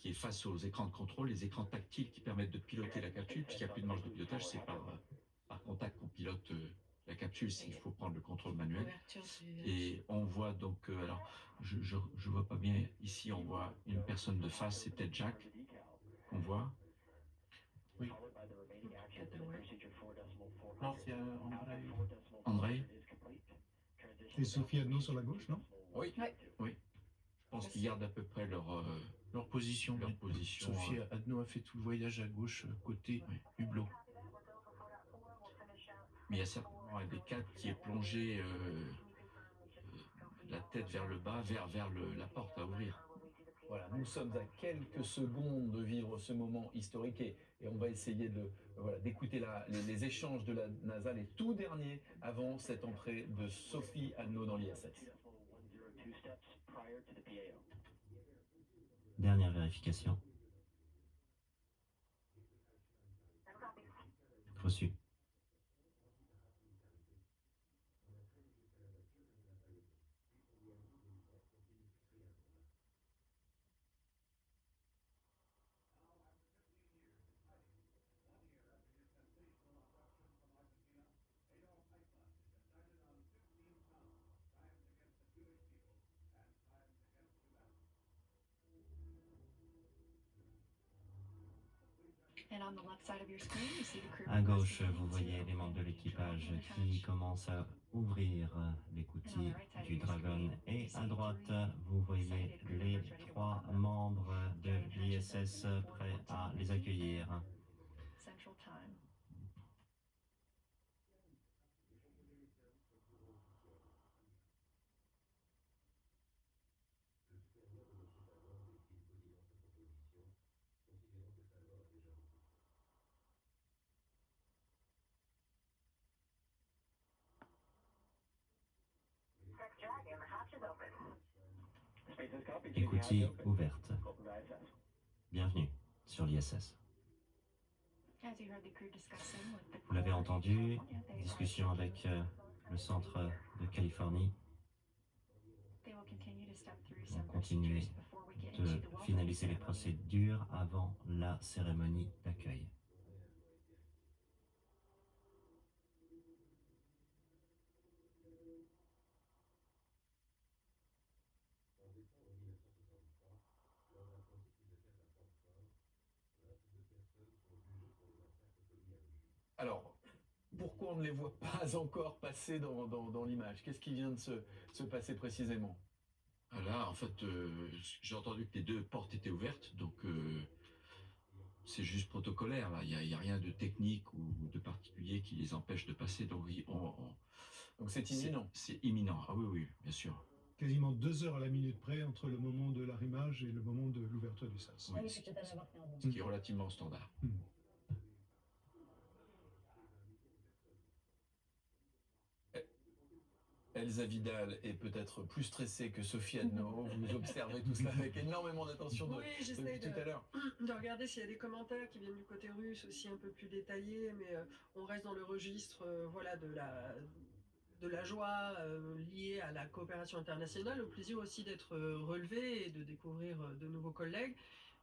est face aux écrans de contrôle, les écrans tactiles qui permettent de piloter la capsule, puisqu'il n'y a plus de manche de pilotage, c'est par contact qu'on pilote la capsule s'il faut prendre le contrôle manuel. Et on voit donc, alors je vois pas bien, ici on voit une personne de face, c'est peut-être Jacques qu'on voit. Oui. Non, c'est André. Et Sophie Adno sur la gauche, non? Oui. Je pense qu'ils gardent à peu près leur position. Sophie hein. Adno a fait tout le voyage à gauche, côté hublot. Mais il y a certainement un des 4 qui est plongé la tête vers le bas, vers la porte à ouvrir. Voilà, nous sommes à quelques secondes de vivre ce moment historique et on va essayer d'écouter les échanges de la NASA, les tout derniers avant cette entrée de Sophie Adno dans l'ISS. Dernière vérification. Reçu. À gauche, vous voyez les membres de l'équipage qui commencent à ouvrir l'écoutille du Dragon. Et à droite, vous voyez les 3 membres de l'ISS prêts à les accueillir. Écoutille ouverte. Bienvenue sur l'ISS. Vous l'avez entendu, discussion avec le centre de Californie. On continue de finaliser les procédures avant la cérémonie d'accueil. Alors, pourquoi on ne les voit pas encore passer dans l'image? Qu'est-ce qui vient de se passer précisément? Là, en fait, j'ai entendu que les deux portes étaient ouvertes, donc c'est juste protocolaire. Là, il y a rien de technique ou de particulier qui les empêche de passer. Donc, Donc c'est imminent. c'est imminent. Ah oui, oui, bien sûr. Quasiment 2 heures à la minute près entre le moment de l'arrimage et le moment de l'ouverture du sas. Ah oui, c'est peut-être à avoir fait un bon. Ce qui est relativement standard. Elsa Vidal est peut-être plus stressée que Sophie Adno. Vous observez tout cela avec énormément d'attention Oui, j'essaie depuis tout à l'heure. de regarder s'il y a des commentaires qui viennent du côté russe aussi un peu plus détaillés, mais on reste dans le registre voilà, de la joie liée à la coopération internationale, au plaisir aussi d'être relevé et de découvrir de nouveaux collègues.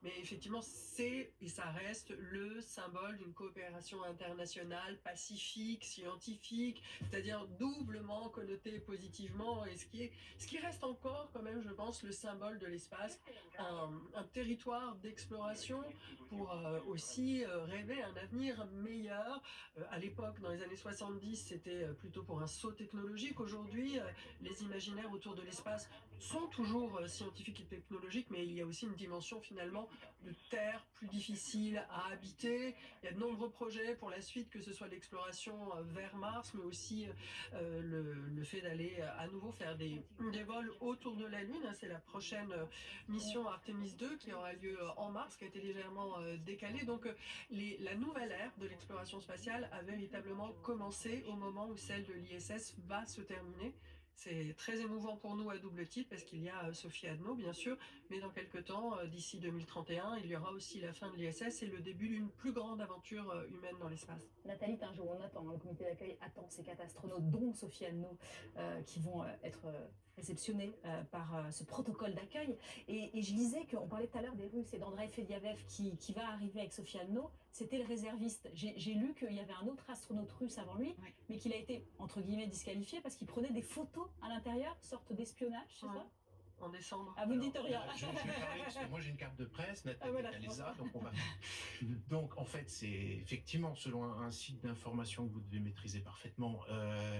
Mais effectivement, c'est et ça reste le symbole d'une coopération internationale pacifique, scientifique, c'est-à-dire doublement connotée positivement, et ce qui reste encore quand même, je pense, le symbole de l'espace, un territoire d'exploration pour aussi rêver un avenir meilleur. À l'époque, dans les années 70, c'était plutôt pour un saut technologique. Aujourd'hui, les imaginaires autour de l'espace sont toujours scientifiques et technologiques, mais il y a aussi une dimension finalement de terre plus difficile à habiter. Il y a de nombreux projets pour la suite, que ce soit l'exploration vers Mars, mais aussi le fait d'aller à nouveau faire des vols autour de la Lune. C'est la prochaine mission Artemis 2 qui aura lieu en mars, qui a été légèrement décalée. Donc la nouvelle ère de l'exploration spatiale a véritablement commencé au moment où celle de l'ISS va se terminer. C'est très émouvant pour nous à double titre parce qu'il y a Sophie Adno, bien sûr, mais dans quelques temps, d'ici 2031, il y aura aussi la fin de l'ISS et le début d'une plus grande aventure humaine dans l'espace. Nathalie, un jour, on attend, le comité d'accueil attend ces 4 astronautes, dont Sophie Adno, qui vont être réceptionnés par ce protocole d'accueil. Et je lisais qu'on parlait tout à l'heure des Russes et d'Andrei Fediaev qui va arriver avec Sophie Adno. C'était le réserviste. J'ai lu qu'il y avait un autre astronaute russe avant lui, Oui. mais qu'il a été, entre guillemets, disqualifié parce qu'il prenait des photos à l'intérieur, sorte d'espionnage, c'est Ouais. ça? En décembre. Ah, vous ne dites rien. Je vais parler parce que moi j'ai une carte de presse, Nathalie voilà. Caleza, donc on va. Donc en fait c'est effectivement selon un site d'information que vous devez maîtriser parfaitement,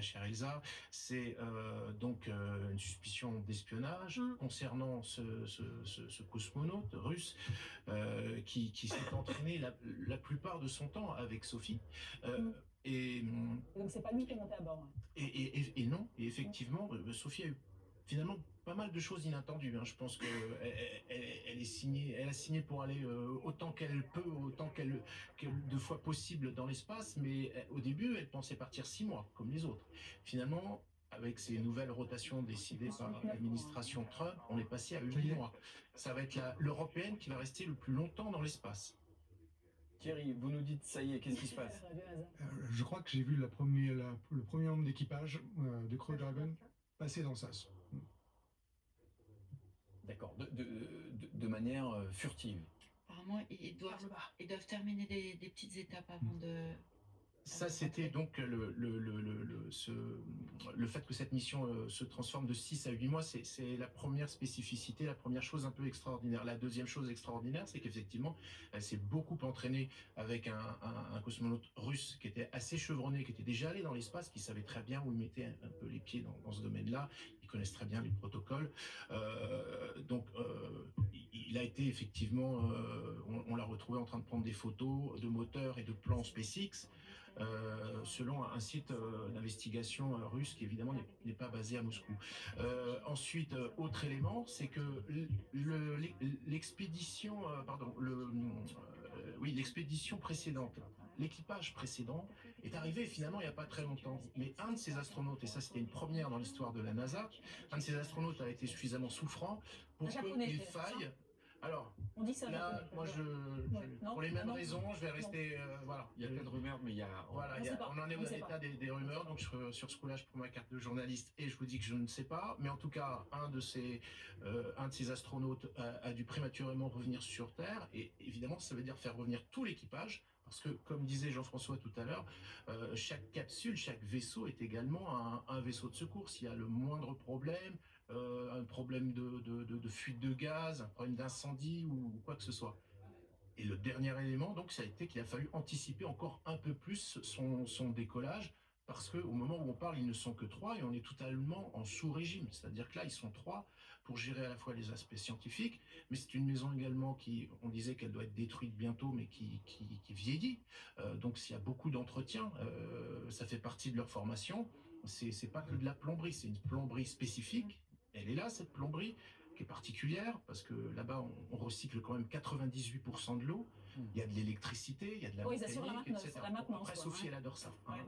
chère Elsa, c'est donc une suspicion d'espionnage concernant ce cosmonaute russe qui s'est entraîné la plupart de son temps avec Sophie. Et Donc c'est pas lui qui est monté à bord. et non, et effectivement, Sophie a eu finalement pas mal de choses inattendues. Je pense que elle a signé pour aller autant qu'elle peut, de fois possible dans l'espace, mais au début, elle pensait partir 6 mois, comme les autres. Finalement, avec ces nouvelles rotations décidées par l'administration Trump, on est passé à 8 mois. Ça va être l'Européenne qui va rester le plus longtemps dans l'espace. Thierry, vous nous dites, ça y est, qu'est-ce qui se passe? Je crois que j'ai vu le premier membre d'équipage de Crew Dragon passer dans le sas. D'accord, de manière furtive. Apparemment, ils doivent terminer des petites étapes avant de... Ça, c'était donc le fait que cette mission se transforme de 6 à 8 mois, c'est la première spécificité, la première chose un peu extraordinaire. La deuxième chose extraordinaire, c'est qu'effectivement, elle s'est beaucoup entraînée avec un cosmonaute russe qui était assez chevronné, qui était déjà allé dans l'espace, qui savait très bien où il mettait un peu les pieds dans ce domaine-là. Ils connaissent très bien les protocoles. Il a été effectivement, on l'a retrouvé en train de prendre des photos de moteurs et de plans SpaceX. Selon un site d'investigation russe qui évidemment n'est pas basé à Moscou. Ensuite, autre élément, c'est que l'expédition précédente, l'équipage précédent est arrivé finalement il n'y a pas très longtemps. Mais un de ces astronautes, et ça c'était une première dans l'histoire de la NASA, un de ces astronautes a été suffisamment souffrant pour qu'il faille. Alors, on dit ça. Là, moi, pour les mêmes raisons, je vais rester. Voilà. Il y a plein de rumeurs, mais il y a. Voilà, on en est au l'état des rumeurs, donc sur ce coup-là, je prends ma carte de journaliste et je vous dis que je ne sais pas. Mais en tout cas, un de ces astronautes a dû prématurément revenir sur Terre, et évidemment, ça veut dire faire revenir tout l'équipage. Parce que, comme disait Jean-François tout à l'heure, chaque capsule, chaque vaisseau est également un vaisseau de secours. S'il y a le moindre problème, un problème de fuite de gaz, un problème d'incendie ou quoi que ce soit. Et le dernier élément, donc, ça a été qu'il a fallu anticiper encore un peu plus son décollage, parce qu'au moment où on parle, ils ne sont que 3 et on est totalement en sous-régime. C'est-à-dire que là, ils sont 3 pour gérer à la fois les aspects scientifiques, mais c'est une maison également qui, on disait qu'elle doit être détruite bientôt, mais qui vieillit. Donc s'il y a beaucoup d'entretien, ça fait partie de leur formation. C'est pas que de la plomberie, c'est une plomberie spécifique. Elle est là, cette plomberie, qui est particulière, parce que là-bas, on recycle quand même 98% de l'eau. Il y a de l'électricité, il y a de la Oui, ils assurent la mécanique, maintenance, etc. la maintenance, Après, quoi, Sophie, ouais. elle adore ça. Hein.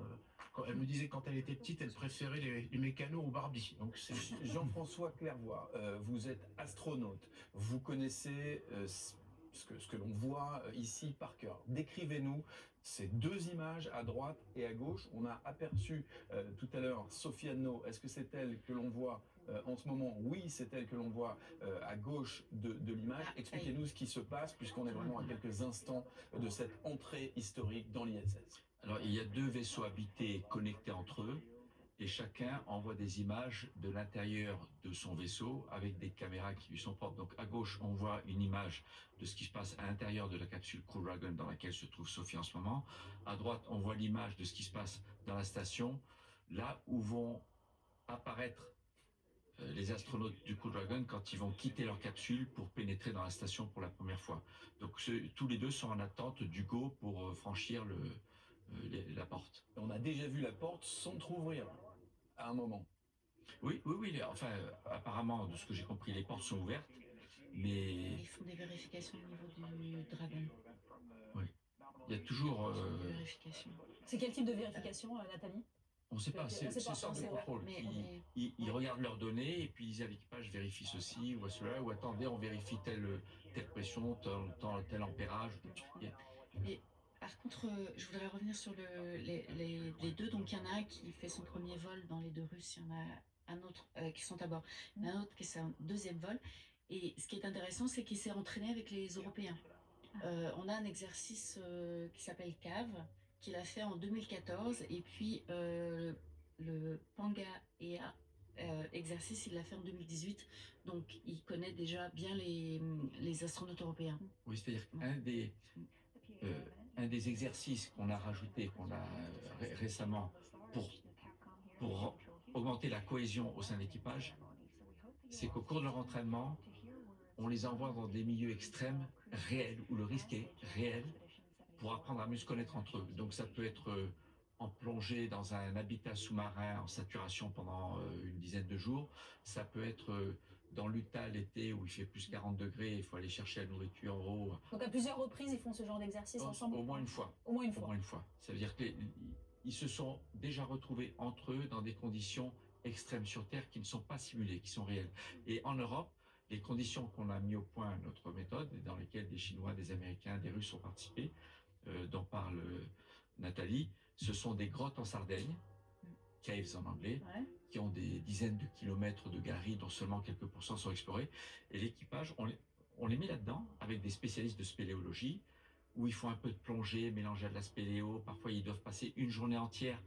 Elle me disait quand elle était petite, elle préférait les mécanos aux Barbie. Donc c'est Jean-François Clairvoy, vous êtes astronaute, vous connaissez ce que l'on voit ici par cœur. Décrivez-nous ces deux images à droite et à gauche. On a aperçu tout à l'heure Sophie Anneau. Est-ce que c'est elle que l'on voit en ce moment? Oui, c'est elle que l'on voit à gauche de l'image. Expliquez-nous ce qui se passe, puisqu'on est vraiment à quelques instants de cette entrée historique dans l'ISS. Alors, il y a 2 vaisseaux habités connectés entre eux, et chacun envoie des images de l'intérieur de son vaisseau avec des caméras qui lui sont propres. Donc, à gauche, on voit une image de ce qui se passe à l'intérieur de la capsule Crew Dragon dans laquelle se trouve Sophie en ce moment. À droite, on voit l'image de ce qui se passe dans la station, là où vont apparaître les astronautes du Crew Dragon quand ils vont quitter leur capsule pour pénétrer dans la station pour la première fois. Donc, tous les deux sont en attente du go pour franchir la porte. On a déjà vu la porte s'entrouvrir à un moment. Oui. Enfin, apparemment, de ce que j'ai compris, les portes sont ouvertes, mais Ils font des vérifications au niveau du Dragon. oui, il y a toujours. Des vérifications. C'est quel type de vérification, Nathalie? On ne sait pas, c'est On sait pas, sorte de c'est vrai. contrôle. Ils regardent leurs données et puis ils disent à l'équipage vérifie ceci ou cela, ou attendez, on vérifie telle pression, tel ampérage. Et par contre, je voudrais revenir sur les deux. Donc, il y en a un qui fait son premier vol dans les 2 Russes, il y en a un autre qui sont à bord, il y en a un autre qui est son deuxième vol. Et ce qui est intéressant, c'est qu'il s'est entraîné avec les Européens. On a un exercice qui s'appelle CAV, qu'il a fait en 2014, et puis le Panga-EA exercice, il l'a fait en 2018. Donc, il connaît déjà bien les astronautes européens. Oui, c'est-à-dire qu'un des exercices qu'on a rajouté, qu'on a récemment pour augmenter la cohésion au sein de l'équipage, c'est qu'au cours de leur entraînement, on les envoie dans des milieux extrêmes, réels, où le risque est réel, pour apprendre à mieux se connaître entre eux. Donc ça peut être en plongée dans un habitat sous-marin en saturation pendant une dizaine de jours, ça peut être dans l'Utah l'été où il fait plus 40 degrés, il faut aller chercher la nourriture en haut. Donc à plusieurs reprises, ils font ce genre d'exercice ensemble? Au moins une fois. Au moins une Au fois. moins une fois. Ça veut dire qu'ils se sont déjà retrouvés entre eux dans des conditions extrêmes sur Terre qui ne sont pas simulées, qui sont réelles. Et en Europe, les conditions qu'on a mis au point, notre méthode, dans lesquelles des Chinois, des Américains, des Russes ont participé, dont parle Nathalie, ce sont des grottes en Sardaigne, caves en anglais, qui ont des dizaines de kilomètres de galeries dont seulement quelques pourcents sont explorés. Et l'équipage, on les met là-dedans avec des spécialistes de spéléologie, où ils font un peu de plongée mélangée à de la spéléo. Parfois, ils doivent passer une journée entière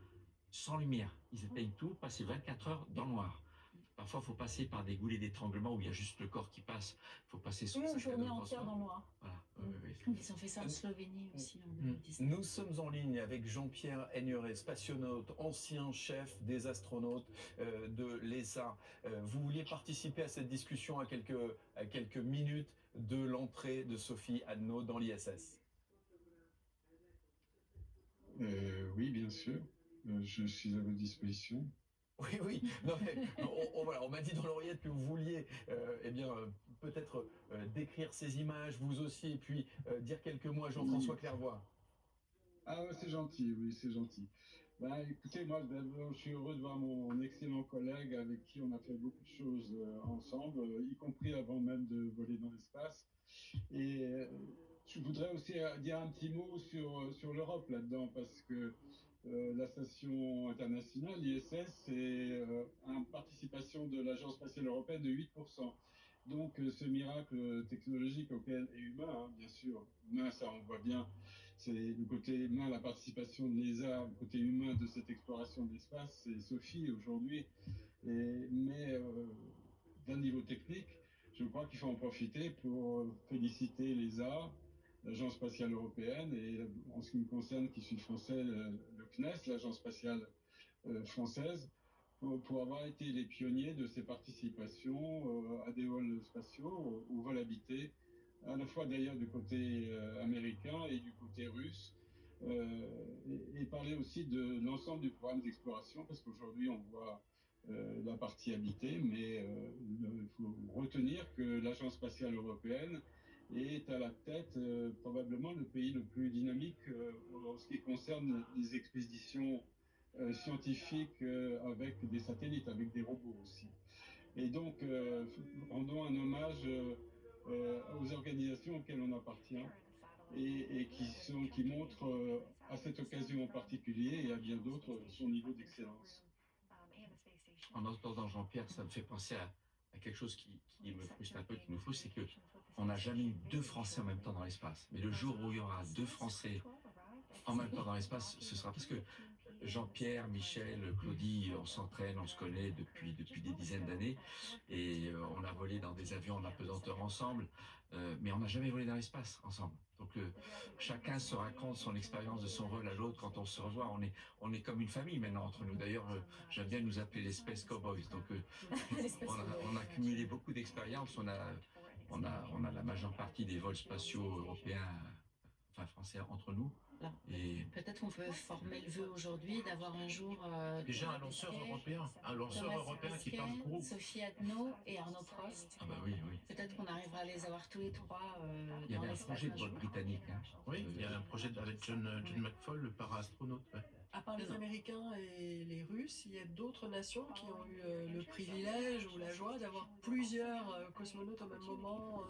sans lumière. Ils éteignent tout, passer 24 heures dans le noir. Parfois, il faut passer par des goulets d'étranglement où il y a juste le corps qui passe. Il faut passer sur Une journée entière dans le noir. Voilà. Ils ont fait ça en Slovénie aussi en 2019. Nous sommes en ligne avec Jean-Pierre Aigneret, spationaute, ancien chef des astronautes de l'ESA. Vous vouliez participer à cette discussion à quelques minutes de l'entrée de Sophie Anneau dans l'ISS. Oui, bien sûr. Je suis à votre disposition. Oui. Non, mais, voilà, on m'a dit dans l'oreillette que vous vouliez peut-être décrire ces images, vous aussi, et puis dire quelques mots à Jean-François Clairvoy. Ah ouais, c'est gentil, oui, c'est gentil. Bah, écoutez, moi, d'abord, je suis heureux de voir mon excellent collègue avec qui on a fait beaucoup de choses ensemble, y compris avant même de voler dans l'espace. Et je voudrais aussi dire un petit mot sur l'Europe là-dedans, parce que la station internationale, l'ISS, c'est une participation de l'Agence spatiale européenne de 8%. Donc ce miracle technologique auquel, et humain, hein, bien sûr, humain, ça on voit bien, c'est le côté humain, la participation de l'ESA, le côté humain de cette exploration de l'espace, c'est Sophie aujourd'hui. Mais d'un niveau technique, je crois qu'il faut en profiter pour féliciter l'ESA, l'Agence spatiale européenne, et en ce qui me concerne, qui suis français, le CNES, l'Agence spatiale française, pour avoir été les pionniers de ces participations à des vols spatiaux, aux vols habités, à la fois d'ailleurs du côté américain et du côté russe, et parler aussi de l'ensemble du programme d'exploration, parce qu'aujourd'hui on voit la partie habitée, mais il faut retenir que l'Agence spatiale européenne est à la tête probablement le pays le plus dynamique en ce qui concerne les expéditions scientifiques avec des satellites, avec des robots aussi. Et donc, rendons un hommage aux organisations auxquelles on appartient et qui montrent à cette occasion en particulier et à bien d'autres son niveau d'excellence. En entendant Jean-Pierre, ça me fait penser à quelque chose qui me frustre un peu, qui nous frustre, c'est que on n'a jamais eu 2 Français en même temps dans l'espace. Mais le jour où il y aura 2 Français en même temps dans l'espace, ce sera parce que Jean-Pierre, Michel, Claudie, on s'entraîne, on se connaît depuis des dizaines d'années, et on a volé dans des avions en apesanteur ensemble, mais on n'a jamais volé dans l'espace ensemble. Donc chacun se raconte son expérience de son vol à l'autre quand on se revoit. On est comme une famille maintenant entre nous. D'ailleurs, j'aime bien nous appeler les Space Cowboys. Donc on a cumulé beaucoup d'expériences. On a la majeure partie des vols spatiaux européens, enfin français, entre nous. Et peut-être qu'on peut former le vœu aujourd'hui d'avoir un jour déjà un lanceur européen, qui parle groupe. Sophie Adno et Arnaud Prost. Ah bah oui. Peut-être qu'on arrivera à les avoir tous les 3 il y avait un projet de vol britannique. Hein. Oui, il y a un projet avec John McFall, le para-astronaute. Ouais. À part les Américains et les Russes, il y a d'autres nations qui ont eu le privilège ou la joie d'avoir plusieurs cosmonautes au même moment.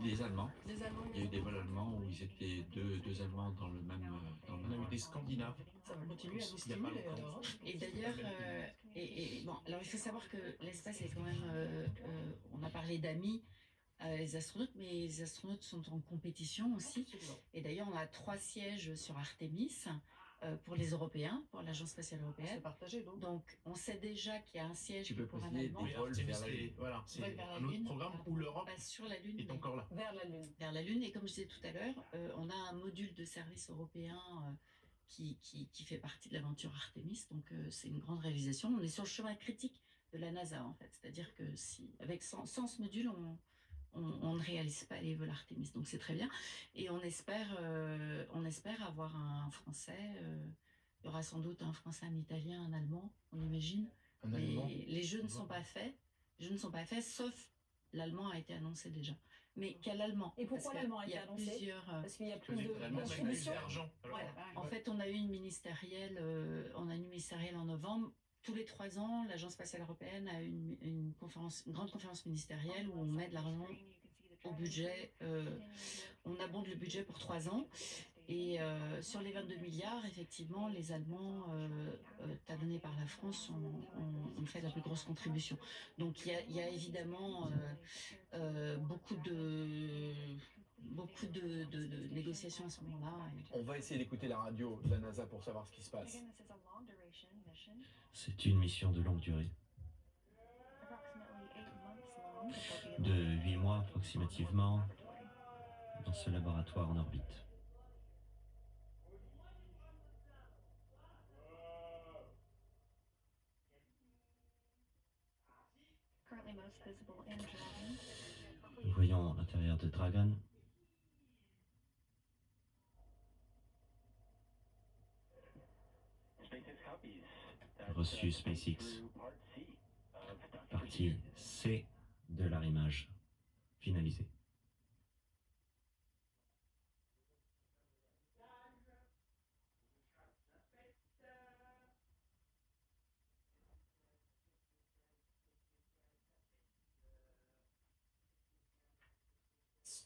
Les Allemands. Les Allemands. Il y a eu des vols allemands où ils étaient deux Allemands dans le même. On a eu des Scandinaves. Ça va continuer à nous Il y a pas stimuler longtemps. alors. Et d'ailleurs, bon, alors il faut savoir que l'espace est quand même. On a parlé d'amis. Les astronautes, mais les astronautes sont en compétition aussi. Absolument. Et d'ailleurs, on a 3 sièges sur Artemis pour les Européens, pour l'Agence spatiale C'est européenne. partagé donc. Donc, on sait déjà qu'il y a un siège Tu peux pour un préciser Allemand. des vols vers la Lune. Voilà, c'est Vol vers la un autre Lune. programme où l'Europe Pas sur la Lune, est mais encore là. Vers la Lune. vers la Lune. Et comme je disais tout à l'heure, on a un module de service européen qui fait partie de l'aventure Artemis. Donc, c'est une grande réalisation. On est sur le chemin critique de la NASA, en fait. C'est-à-dire que sans ce module, on ne réalise pas les vols Artemis. Donc, c'est très bien. Et on espère avoir un Français. Il y aura sans doute un Français, un Italien, un Allemand, on imagine. Un Allemand. Mais les jeux ne sont pas faits. Les jeux ne sont pas faits, sauf l'Allemand a été annoncé déjà. Mais quel Allemand? Et pourquoi Parce l'Allemand a qu'il y été annoncé plusieurs, Parce qu'il y a Que plus les de Allemands mettent plus contributions. d'argent. Voilà. En fait, on a eu une ministérielle en novembre. Tous les 3 ans, l'Agence spatiale européenne a une grande conférence ministérielle où on met de l'argent au budget. On abonde le budget pour 3 ans. Et sur les 22 milliards, effectivement, les Allemands, talonnés par la France, ont fait la plus grosse contribution. Donc il y a évidemment beaucoup de négociations à ce moment-là. On va essayer d'écouter la radio de la NASA pour savoir ce qui se passe. C'est une mission de longue durée, de 8 mois approximativement, dans ce laboratoire en orbite. Nous voyons l'intérieur de Dragon. Reçu SpaceX. Partie C de l'arrimage finalisé.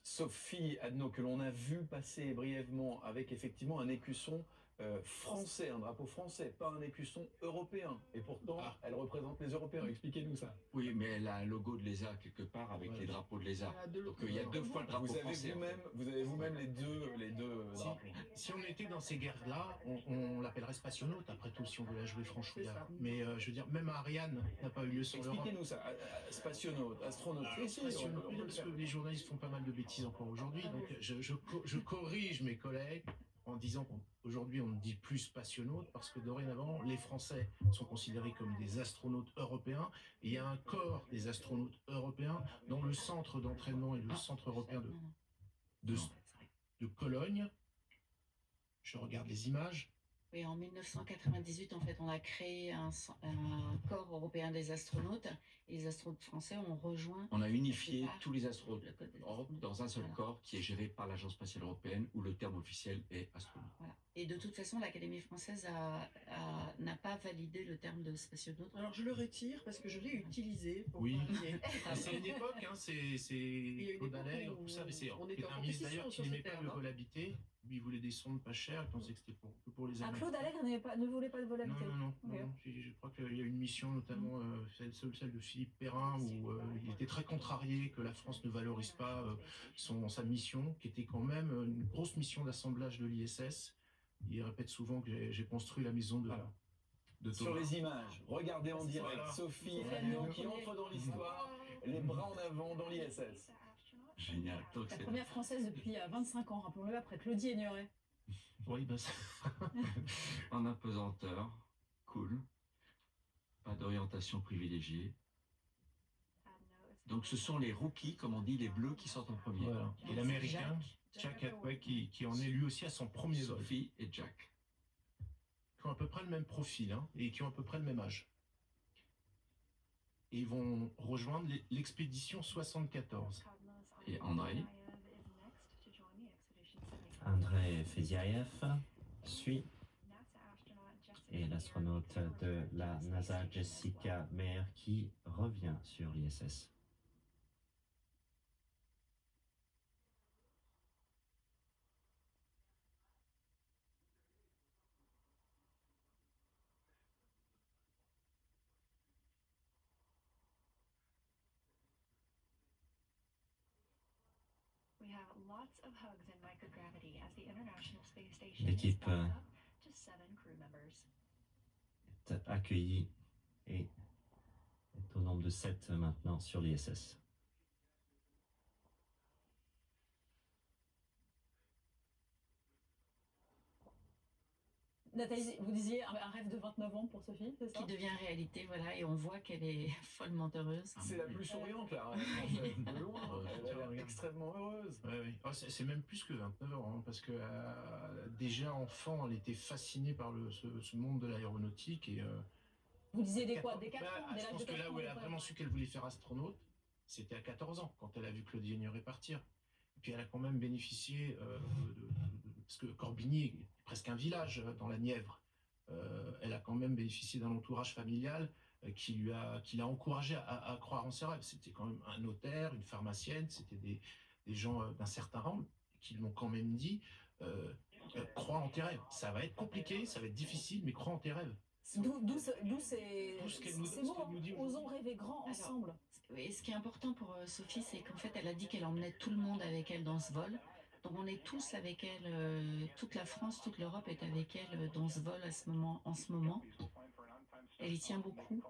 Sophie Adno, que l'on a vu passer brièvement avec effectivement un écusson français, un drapeau français, pas un écusson européen. Et pourtant, Ah. elle représente les Européens. Expliquez-nous ça. Oui, mais elle a un logo de l'ESA quelque part avec Ouais. les drapeaux de l'ESA. Elle a deux Donc il y a deux fois le drapeau Vous avez français. en fait. vous-même les deux Si, drapeaux. si on était dans ces guerres-là, on l'appellerait spationaute, après tout, si on veut la jouer franchouillard. C'est ça. Mais je veux dire, même Ariane n'a pas eu lieu sans l'Europe. Expliquez-nous ça. Spationaute, astronaute. Alors, Si, spationaute, on peut le parce faire. que les journalistes font pas mal de bêtises encore aujourd'hui, donc je corrige mes collègues en disant qu'aujourd'hui on ne dit plus spationaute parce que dorénavant les Français sont considérés comme des astronautes européens et il y a un corps des astronautes européens dans le centre d'entraînement et le centre européen de, de Cologne. Je regarde les images. Oui, en 1998, en fait, on a créé un corps européen des astronautes et les astronautes français ont rejoint. On a unifié quelque part tous les astronautes le code des d'Europe astronautes. dans un seul Voilà. corps qui est géré par l'Agence spatiale européenne où le terme officiel est astronaute. Voilà. Et de toute façon, l'Académie française n'a pas validé le terme de spationaute. Alors je le retire parce que je l'ai utilisé pour Oui. varier. C'est une époque, hein, y a c'est une Claude époque Allègre, où tout ça, mais c'est on était en un ministre d'ailleurs compétition qui sur n'aimait ce pas terme, le hein. vol habité. Lui, il voulait des sondes pas chères, il pensait que c'était que pour les Ah, Américains. Claude Allègre ne voulait pas de vol habité. Non. Ok. Je crois qu'il y a une mission, notamment celle de Philippe Perrin, où il était très contrarié que la France ne valorise pas sa mission, qui était quand même une grosse mission d'assemblage de l'ISS. Il répète souvent que j'ai construit la maison Voilà. de Sur Thomas. les images, regardez en direct Voilà. Sophie Sophie Adno Adno qui qui entre dans l'histoire, les bras en avant dans l'ISS. Génial. Donc, La c'est- première française depuis 25 ans, rappelons-le, après Claudie Aignoret. Oui, En apesanteur, cool, pas d'orientation privilégiée. Donc ce sont les rookies, comme on dit, les bleus qui sortent en premier. voilà. Et l'américain, Jack Atway, qui en est lui aussi à son premier vol. Sophie et Jack. Qui ont à peu près le même profil, hein, et qui ont à peu près le même âge. Et ils vont rejoindre l'expédition 74. Et Andrei. Andrei Fediaev suit et l'astronaute de la NASA Jessica Meir qui revient sur l'ISS. L'équipe est accueillie et est au nombre de 7 maintenant sur l'ISS. Nathalie, vous disiez un rêve de 29 ans pour Sophie, c'est ça? Qui devient réalité, voilà, et on voit qu'elle est follement heureuse. C'est la plus souriante là, française, de loin. Elle a l'air extrêmement heureuse. Ouais. Oh, c'est même plus que 29 ans, hein, parce que déjà enfant, elle était fascinée par ce monde de l'aéronautique. Et, Vous disiez des quoi? Des 4 bah, ans? Dès je l'âge pense de que 4 là ans, où elle a à peu vraiment près. su qu'elle voulait faire astronaute, c'était à 14 ans, quand elle a vu Claudie Aignoret partir. Et puis elle a quand même bénéficié, parce que Corbigny est presque un village dans la Nièvre. Elle a quand même bénéficié d'un entourage familial qui l'a encouragée à croire en ses rêves. C'était quand même un notaire, une pharmacienne, c'était des gens d'un certain rang qui l'ont quand même dit crois en tes rêves. Ça va être compliqué, ça va être difficile, mais crois en tes rêves. D'où ces ce qu'elle nous- ces ce mots, qu'elle nous dit osons rêver grand Alors, ensemble. Et ce qui est important pour Sophie, c'est qu'en fait, elle a dit qu'elle emmenait tout le monde avec elle dans ce vol. Donc on est tous avec elle, toute la France, toute l'Europe est avec elle dans ce vol en ce moment. Elle y tient beaucoup.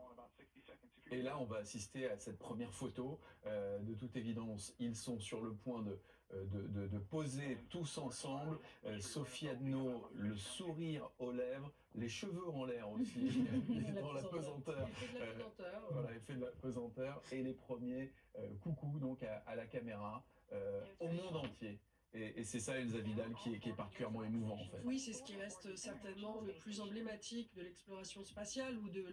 Et là, on va assister à cette première photo. De toute évidence, ils sont sur le point de poser tous ensemble. Sophie Adno, le sourire aux lèvres, les cheveux en l'air aussi, dans la pesanteur. Il fait de la pesanteur. Voilà, il fait de la pesanteur. Et les premiers coucou donc à la caméra au monde entier. Et c'est ça, Elsa Vidal, qui est particulièrement émouvant en fait. Oui, c'est ce qui reste certainement le plus emblématique de l'exploration spatiale ou de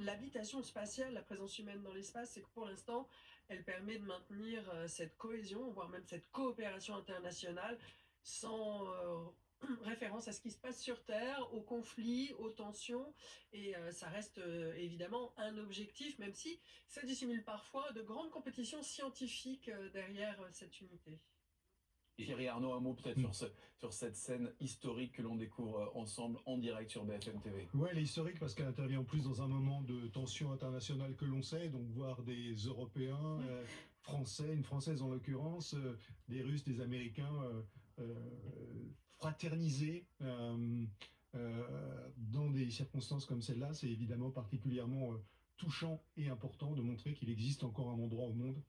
l'habitation spatiale, la présence humaine dans l'espace, c'est que pour l'instant, elle permet de maintenir cette cohésion, voire même cette coopération internationale, sans référence à ce qui se passe sur Terre, aux conflits, aux tensions, et ça reste évidemment un objectif, même si ça dissimule parfois de grandes compétitions scientifiques derrière cette unité. Thierry Arnaud, un mot peut-être sur cette scène historique que l'on découvre ensemble en direct sur BFM TV. Ouais, elle est historique parce qu'elle intervient en plus dans un moment de tension internationale que l'on sait, donc voir des Européens, Français, une Française en l'occurrence, des Russes, des Américains fraterniser dans des circonstances comme celle-là, c'est évidemment particulièrement touchant et important de montrer qu'il existe encore un endroit au monde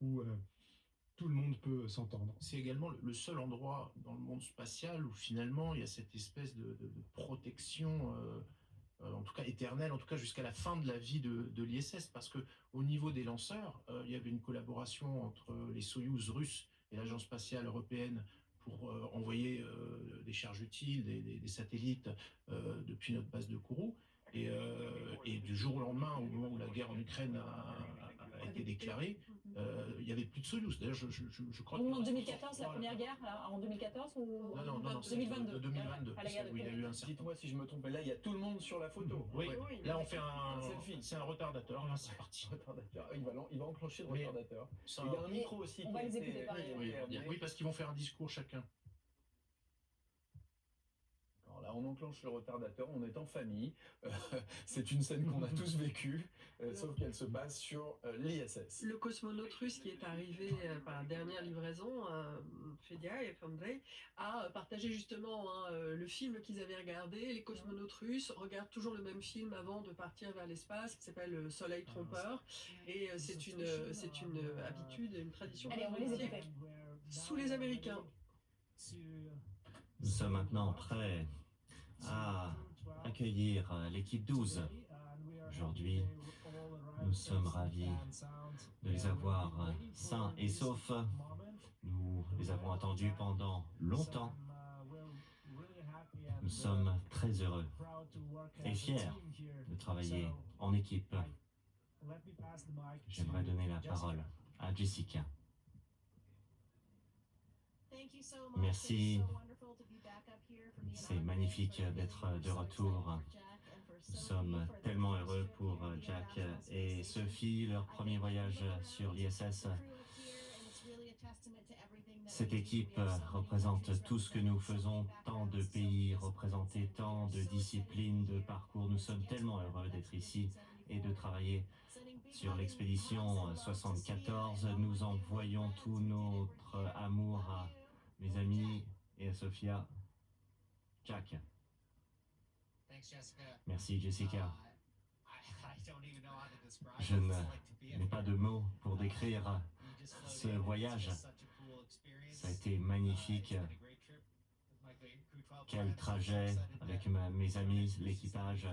où tout le monde peut s'entendre. C'est également le seul endroit dans le monde spatial où finalement il y a cette espèce de protection, en tout cas éternelle, en tout cas jusqu'à la fin de la vie de l'ISS, parce que au niveau des lanceurs, il y avait une collaboration entre les Soyouz russes et l'Agence spatiale européenne pour envoyer des charges utiles, des satellites depuis notre base de Kourou. Et du jour au lendemain, au moment où la guerre en Ukraine a été déclarée, il n'y avait plus de Soyouz. D'ailleurs, je crois En 2014, la première guerre, en 2014 ou non, 2022. 2022. À la guerre Il y a eu un certain... Dites-moi si je me trompe, mais là il y a tout le monde sur la photo. Oui, là on fait selfie. c'est un retardateur, là c'est parti. Retardateur. Il va enclencher le Mais retardateur. ça- Il y a un micro aussi on qui va a les été- écouter pareil. Oui, parce qu'ils vont faire un discours chacun. Alors là, on enclenche le retardateur, on est en famille. C'est une scène qu'on a tous vécue, sauf qu'elle se passe sur l'ISS. Le cosmonaute russe qui est arrivé par la dernière livraison, Fedia et Fandrei, a partagé justement le film qu'ils avaient regardé. Les cosmonautes russes regardent toujours le même film avant de partir vers l'espace, qui s'appelle Le Soleil Trompeur. Et c'est une habitude, une tradition. Allez, on va les écouter. Sous les Américains. Nous sommes maintenant prêts à accueillir l'équipe 12. Aujourd'hui, nous sommes ravis de les avoir sains et saufs. Nous les avons attendus pendant longtemps. Nous sommes très heureux et fiers de travailler en équipe. J'aimerais donner la parole à Jessica. Merci. C'est magnifique d'être de retour. Nous sommes tellement heureux pour Jack et Sophie, leur premier voyage sur l'ISS. Cette équipe représente tout ce que nous faisons, tant de pays représentés, tant de disciplines, de parcours. Nous sommes tellement heureux d'être ici et de travailler sur l'expédition 74. Nous envoyons tout notre amour à mes amis et à Sophia. Jack. Merci Jessica. Je n'ai pas de mots pour décrire ce voyage. Ça a été magnifique. Quel trajet avec mes amis, l'équipage.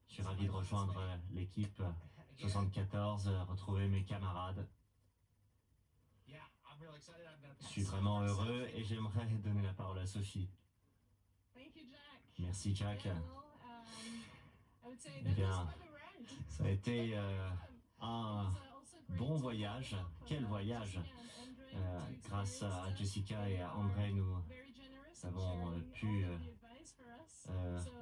Je suis ravi de rejoindre l'équipe 74, retrouver mes camarades. Je suis vraiment heureux et j'aimerais donner la parole à Sophie. Merci Jack. Eh bien, ça a été un bon voyage. Quel voyage! Grâce à Jessica et à André, nous avons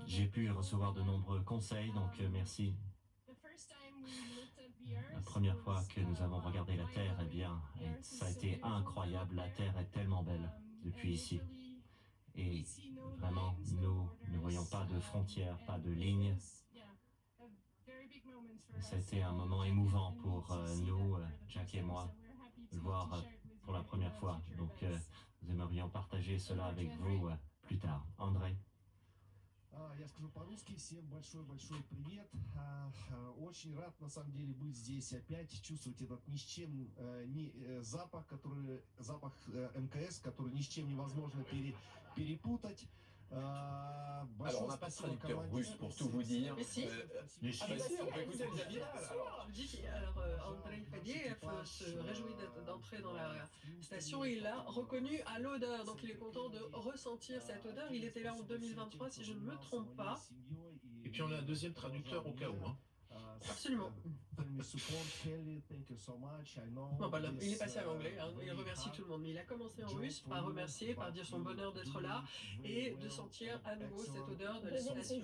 j'ai pu recevoir de nombreux conseils, donc merci. La première fois que nous avons regardé la Terre, eh bien, ça a été incroyable. La Terre est tellement belle depuis ici. Et vraiment, nous ne voyons pas de frontières, pas de lignes. C'était un moment émouvant pour nous, Jack et moi, de voir pour la première fois. Donc, nous aimerions partager cela avec vous plus tard. André. Я скажу по-русски. Всем большой-большой привет. Очень рад, на самом деле, быть здесь опять, чувствовать этот ни с чем, запах МКС, который ни с чем невозможно перепутать. Alors, on n'a pas de traducteur russe pour tout vous dire. Mais si. On peut écouter les avis. Alors, Andrei Fadiev se réjouit d'entrer dans la station et il l'a reconnu à l'odeur. Donc, il est content de ressentir cette odeur. Il était là en 2023, si je ne me trompe pas. Et puis on a un deuxième traducteur au cas où. Absolument. Non, bah là, il est passé à l'anglais, il remercie tout le monde, mais il a commencé en russe par remercier, par dire son bonheur d'être là et de sentir à nouveau cette odeur de la station.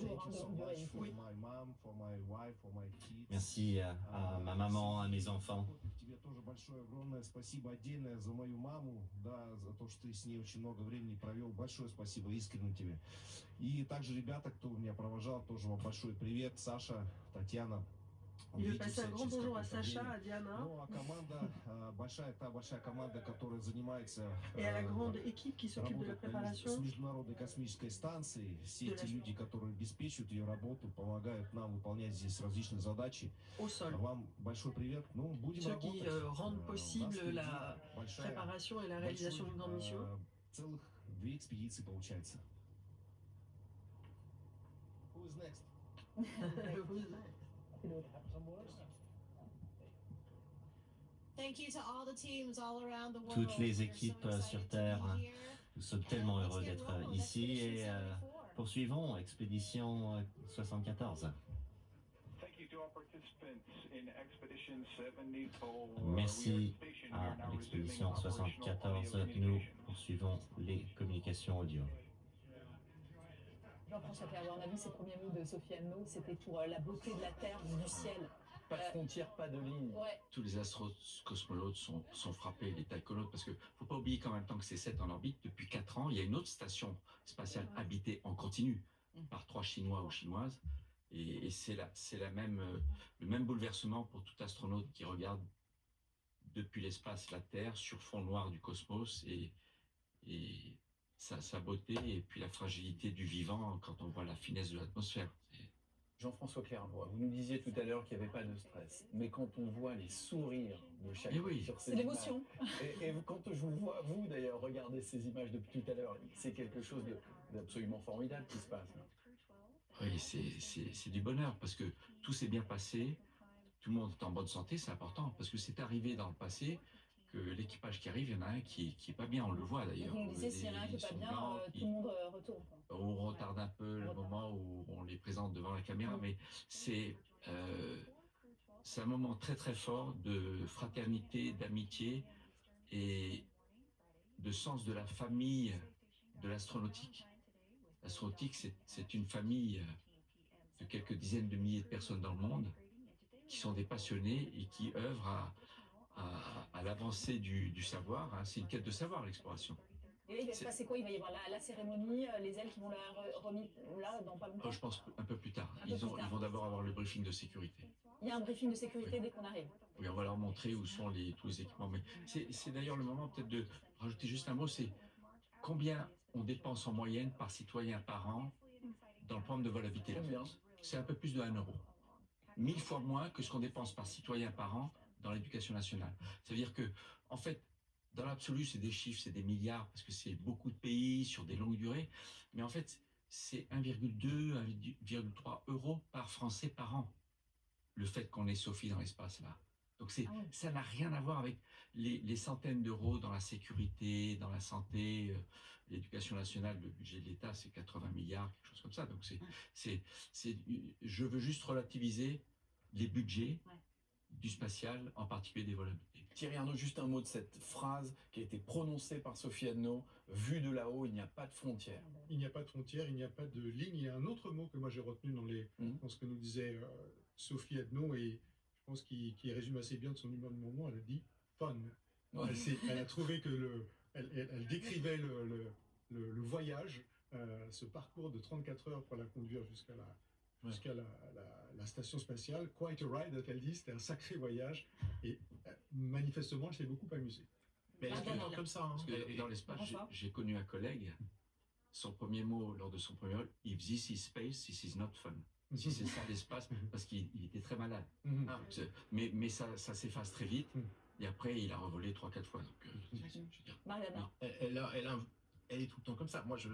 Merci à ma maman, à mes enfants. тоже большое, огромное спасибо отдельное за мою маму, да, за то, что ты с ней очень много времени провел. Большое спасибо, искренне тебе. И также ребята, кто меня провожал, тоже вам большой привет. Саша, Татьяна. Il veut passer un Увидимся grand через bonjour à какое-то Sacha, время. à Diana Ну, а команда, большая команда, которая занимается et à la grande équipe qui s'occupe de la работает с préparation Международной космической станцией. Все de эти la- люди, которые обеспечивают ее работу, помогают нам выполнять здесь различные задачи. au sol. Вам большой привет. Ну, будем Ceux qui работать. rendent У нас possible впереди la большая- préparation et la réalisation d'une grande mission. Целых 2 экспедиции получается. Who is next? Toutes les équipes sur Terre, nous sommes tellement heureux d'être ici et poursuivons Expédition 74. Merci à l'expédition 74. Nous poursuivons les communications audio. Jean-François Clair, on a vu ces premiers mots de Sophie Anneau, c'était pour la beauté de la Terre, du ciel. Pas de frontières, pas de lignes. Ouais. Tous les cosmonautes sont frappés, les taïkonautes, parce que faut pas oublier qu'en même temps que ces 7 en orbite, depuis 4 ans, il y a une autre station spatiale habitée en continu par 3 Chinois ou Chinoises. Et c'est le même bouleversement pour tout astronaute qui regarde depuis l'espace la Terre sur fond noir du cosmos et sa beauté et puis la fragilité du vivant quand on voit la finesse de l'atmosphère. Jean-François Clairvoy, vous nous disiez tout à l'heure qu'il n'y avait pas de stress, mais quand on voit les sourires de chacun sur ces C'est l'émotion. et quand je vous vois, vous d'ailleurs, regarder ces images depuis tout à l'heure, c'est quelque chose d'absolument formidable qui se passe. Oui, c'est du bonheur parce que tout s'est bien passé, tout le monde est en bonne santé, c'est important parce que c'est arrivé dans le passé que l'équipage qui arrive, il y en a un qui est pas bien, on le voit d'ailleurs. Vous me disiez, s'il y en a un qui n'est pas bien, tout le monde retourne. On retarde un peu le moment où on les présente devant la caméra, mais c'est un moment très très fort de fraternité, d'amitié et de sens de la famille de l'astronautique. L'astronautique, c'est une famille de quelques dizaines de milliers de personnes dans le monde qui sont des passionnés et qui œuvrent à l'avancée du savoir. Hein. C'est une quête de savoir, l'exploration. Et là, il va se passer quoi? Il va y avoir la cérémonie, les ailes qui vont la remis là dans pas longtemps? Je pense un peu plus tard. Un peu plus tard. Ils vont d'abord avoir le briefing de sécurité. Il y a un briefing de sécurité dès qu'on arrive. Oui, on va leur montrer où sont tous les équipements. Mais c'est d'ailleurs le moment peut-être de rajouter juste un mot, c'est combien on dépense en moyenne par citoyen par an dans le programme de vol habité la France. C'est un peu plus de 1 euro. 1000 fois moins que ce qu'on dépense par citoyen par an dans l'éducation nationale. Ça veut dire que, en fait, dans l'absolu, c'est des chiffres, c'est des milliards, parce que c'est beaucoup de pays sur des longues durées. Mais en fait, c'est 1,2, 1,3 euros par Français par an, le fait qu'on ait Sophie dans l'espace là. Donc ça n'a rien à voir avec les centaines d'euros dans la sécurité, dans la santé, l'éducation nationale, le budget de l'État, c'est 80 milliards, quelque chose comme ça. Donc je veux juste relativiser les budgets du spatial, en particulier des vols habités. Thierry Arnaud, juste un mot de cette phrase qui a été prononcée par Sophie Anneau, vue de là-haut, il n'y a pas de frontières. Il n'y a pas de frontières, il n'y a pas de ligne. Il y a un autre mot que moi j'ai retenu dans ce que nous disait Sophie Anneau, et je pense qu'il résume assez bien de son humeur du moment. Elle a dit fun. Ouais. Elle a trouvé que elle décrivait le voyage, ce parcours de 34 heures pour la conduire jusqu'à la station spatiale. Quite a ride, a-t-elle dit, c'était un sacré voyage, et manifestement elle s'est beaucoup amusée. Mais elle comme ça. Hein. Parce que dans l'espace, j'ai connu un collègue, son premier mot lors de son premier vol, if this is space, this is not fun. Si c'est ça l'espace, parce qu'il était très malade. Mais ça s'efface très vite, et après il a revolé 3-4 fois. Donc, elle est tout le temps comme ça. Moi, je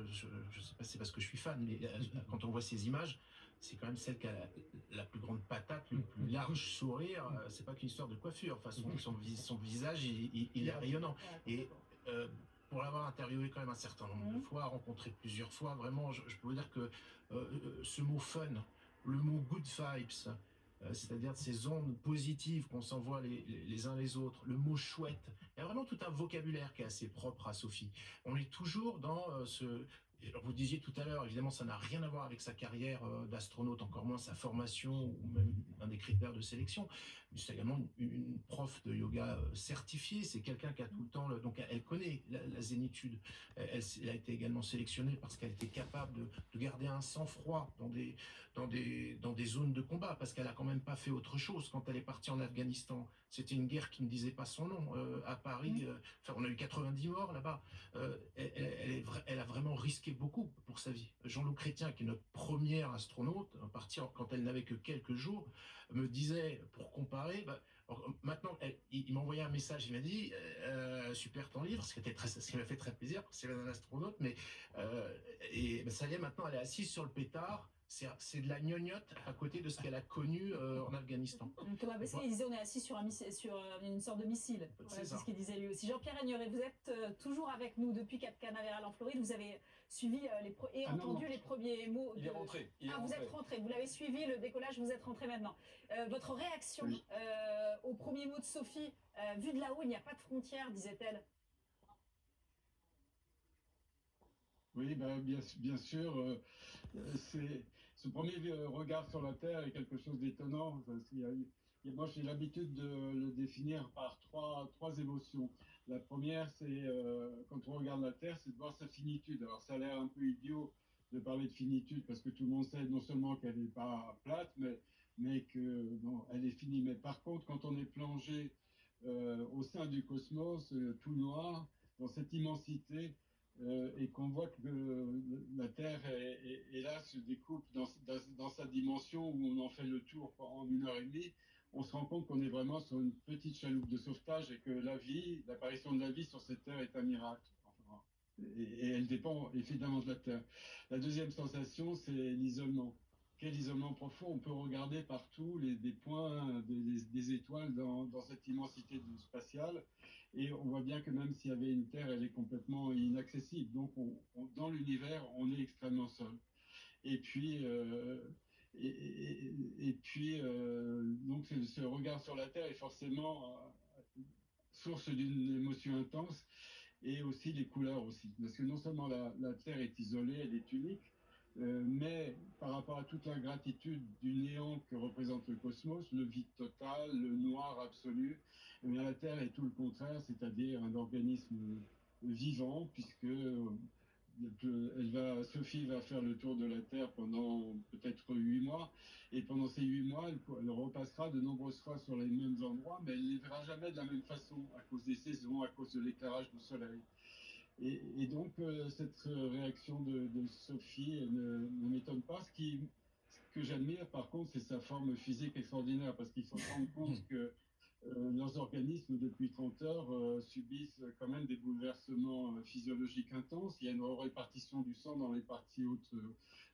sais pas si c'est parce que je suis fan, mais quand on voit ces images, c'est quand même celle qui a la plus grande patate, le plus large sourire. C'est pas qu'une histoire de coiffure. Enfin, son visage, il est rayonnant. Et pour l'avoir interviewé quand même un certain nombre de fois, rencontré plusieurs fois, vraiment, je peux vous dire que ce mot fun, le mot good vibes, c'est-à-dire ces ondes positives qu'on s'envoie les uns les autres, le mot chouette, il y a vraiment tout un vocabulaire qui est assez propre à Sophie. On est toujours dans Et alors, vous disiez tout à l'heure, évidemment, ça n'a rien à voir avec sa carrière d'astronaute, encore moins sa formation ou même un des critères de sélection. C'est également une prof de yoga certifiée. C'est quelqu'un qui a tout le temps, donc elle connaît la zénitude. Elle a été également sélectionnée parce qu'elle était capable de garder un sang-froid dans des zones de combat, parce qu'elle a quand même pas fait autre chose quand elle est partie en Afghanistan. C'était une guerre qui ne disait pas son nom. À Paris, enfin, on a eu 90 morts là-bas. Elle a vraiment risqué beaucoup pour sa vie. Jean-Loup Chrétien, qui est notre première astronaute, partie quand elle n'avait que quelques jours, me disait, pour comparer, maintenant, il m'a envoyé un message, il m'a dit super ton livre, ce qui m'a fait très plaisir, parce que c'est un astronaute, mais ça y est, maintenant elle est assise sur le pétard. C'est de la gnognotte à côté de ce qu'elle a connu en Afghanistan. Thomas Pesquet, il disait on est assis sur une sorte de missile. Voilà, c'est ce qu'il disait lui aussi. Jean-Pierre Agnoret, vous êtes toujours avec nous depuis Cap Canaveral en Floride. Vous avez suivi entendu les premiers mots. Il est rentré. Vous êtes rentré. Vous l'avez suivi, le décollage, vous êtes rentré maintenant. Votre réaction aux premiers mots de Sophie, vu de là-haut, il n'y a pas de frontières, disait-elle. Oui, bien sûr, ce premier regard sur la Terre est quelque chose d'étonnant. Moi, j'ai l'habitude de le définir par trois émotions. La première, c'est quand on regarde la Terre, c'est de voir sa finitude. Alors, ça a l'air un peu idiot de parler de finitude parce que tout le monde sait non seulement qu'elle n'est pas plate, mais qu'elle est finie. Mais par contre, quand on est plongé au sein du cosmos, tout noir, dans cette immensité, et qu'on voit que la Terre est là, se découpe dans sa dimension où on en fait le tour en 1 heure et demie, on se rend compte qu'on est vraiment sur une petite chaloupe de sauvetage et que l'apparition de la vie sur cette Terre est un miracle. Enfin, et elle dépend évidemment de la Terre. La deuxième sensation, c'est l'isolement. Quel isolement profond. On peut regarder partout des points, des étoiles dans cette immensité spatiale. Et on voit bien que même s'il y avait une Terre, elle est complètement inaccessible. Donc, dans l'univers, on est extrêmement seul. Et puis, donc, ce regard sur la Terre est forcément source d'une émotion intense, et aussi les couleurs aussi. Parce que non seulement la Terre est isolée, elle est unique, mais par rapport à toute l'ingratitude du néant que représente le cosmos, le vide total, le noir absolu, eh bien, la Terre est tout le contraire, c'est-à-dire un organisme vivant, puisque Sophie va faire le tour de la Terre pendant peut-être 8 mois, et pendant ces 8 mois, elle repassera de nombreuses fois sur les mêmes endroits, mais elle ne les verra jamais de la même façon, à cause des saisons, à cause de l'éclairage du soleil. Et donc, cette réaction de Sophie ne m'étonne pas. Ce que j'admire, par contre, c'est sa forme physique extraordinaire, parce qu'il faut se rendre compte que leurs organismes, depuis 30 heures, subissent quand même des bouleversements physiologiques intenses. Il y a une répartition du sang dans les parties hautes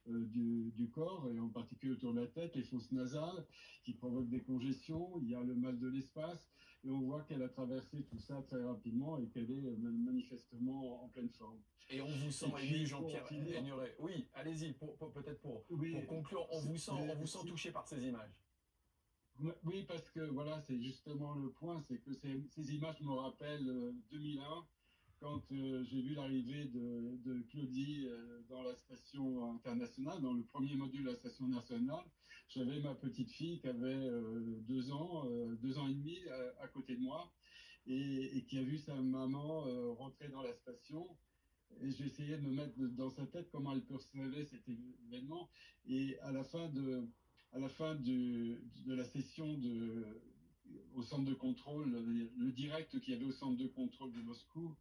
du corps, et en particulier autour de la tête, les fosses nasales, qui provoquent des congestions. Il y a le mal de l'espace. Et on voit qu'elle a traversé tout ça très rapidement et qu'elle est manifestement en pleine forme. Et on vous sent ému, Jean-Pierre Agnoret. Oui, allez-y, peut-être pour conclure, on vous sent touché par ces images. Oui, parce que voilà, c'est justement le point, c'est que ces images me rappellent 2001, quand j'ai vu l'arrivée de Claudie dans la station internationale, dans le premier module de la station nationale. J'avais ma petite fille qui avait 2 ans et demi à côté de moi, et qui a vu sa maman rentrer dans la station. Et j'ai essayé de me mettre dans sa tête comment elle percevait cet événement. Et à la fin de la session au centre de contrôle, le direct qu'il y avait au centre de contrôle de Moscou,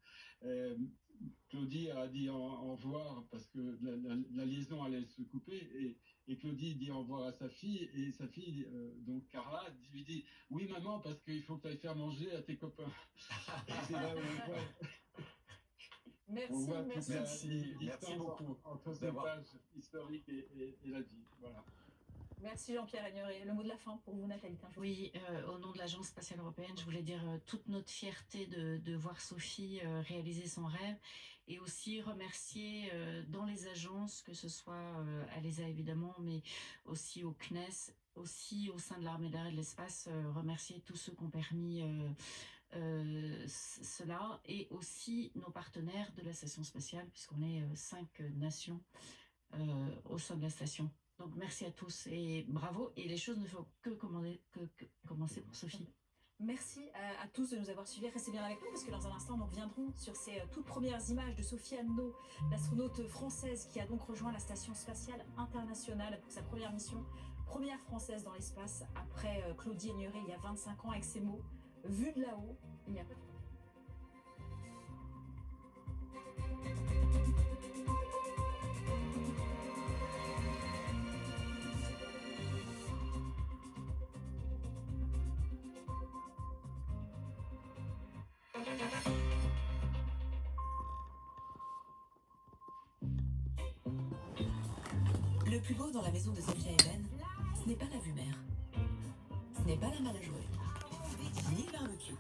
Claudie a dit au revoir parce que la liaison allait se couper, et Claudie dit au revoir à sa fille, et sa fille, donc Carla, lui dit « Oui maman, parce qu'il faut que tu ailles faire manger à tes copains ». C'est là où on voit Merci beaucoup entre cette page historique et la vie. Voilà. Merci Jean-Pierre Agnoret. Le mot de la fin pour vous, Nathalie Tinjoux. Oui, au nom de l'Agence spatiale européenne, je voulais dire toute notre fierté de voir Sophie réaliser son rêve, et aussi remercier dans les agences, que ce soit à l'ESA évidemment, mais aussi au CNES, aussi au sein de l'armée d'air et de l'espace, remercier tous ceux qui ont permis cela et aussi nos partenaires de la station spatiale, puisqu'on est 5 nations au sein de la station. Donc merci à tous et bravo. Et les choses ne font que commencer pour Sophie. Merci à tous de nous avoir suivis. Restez bien avec nous parce que dans un instant, nous reviendrons sur ces toutes premières images de Sophie Anneau, l'astronaute française qui a donc rejoint la Station spatiale internationale pour sa première mission, première française dans l'espace après Claudie Aigneret il y a 25 ans avec ses mots « Vu de là-haut, il n'y a pas de... » Le plus beau dans la maison de Sophia et Ben, ce n'est pas la vue mer, ce n'est pas la malle à jouer, ni le barbecue.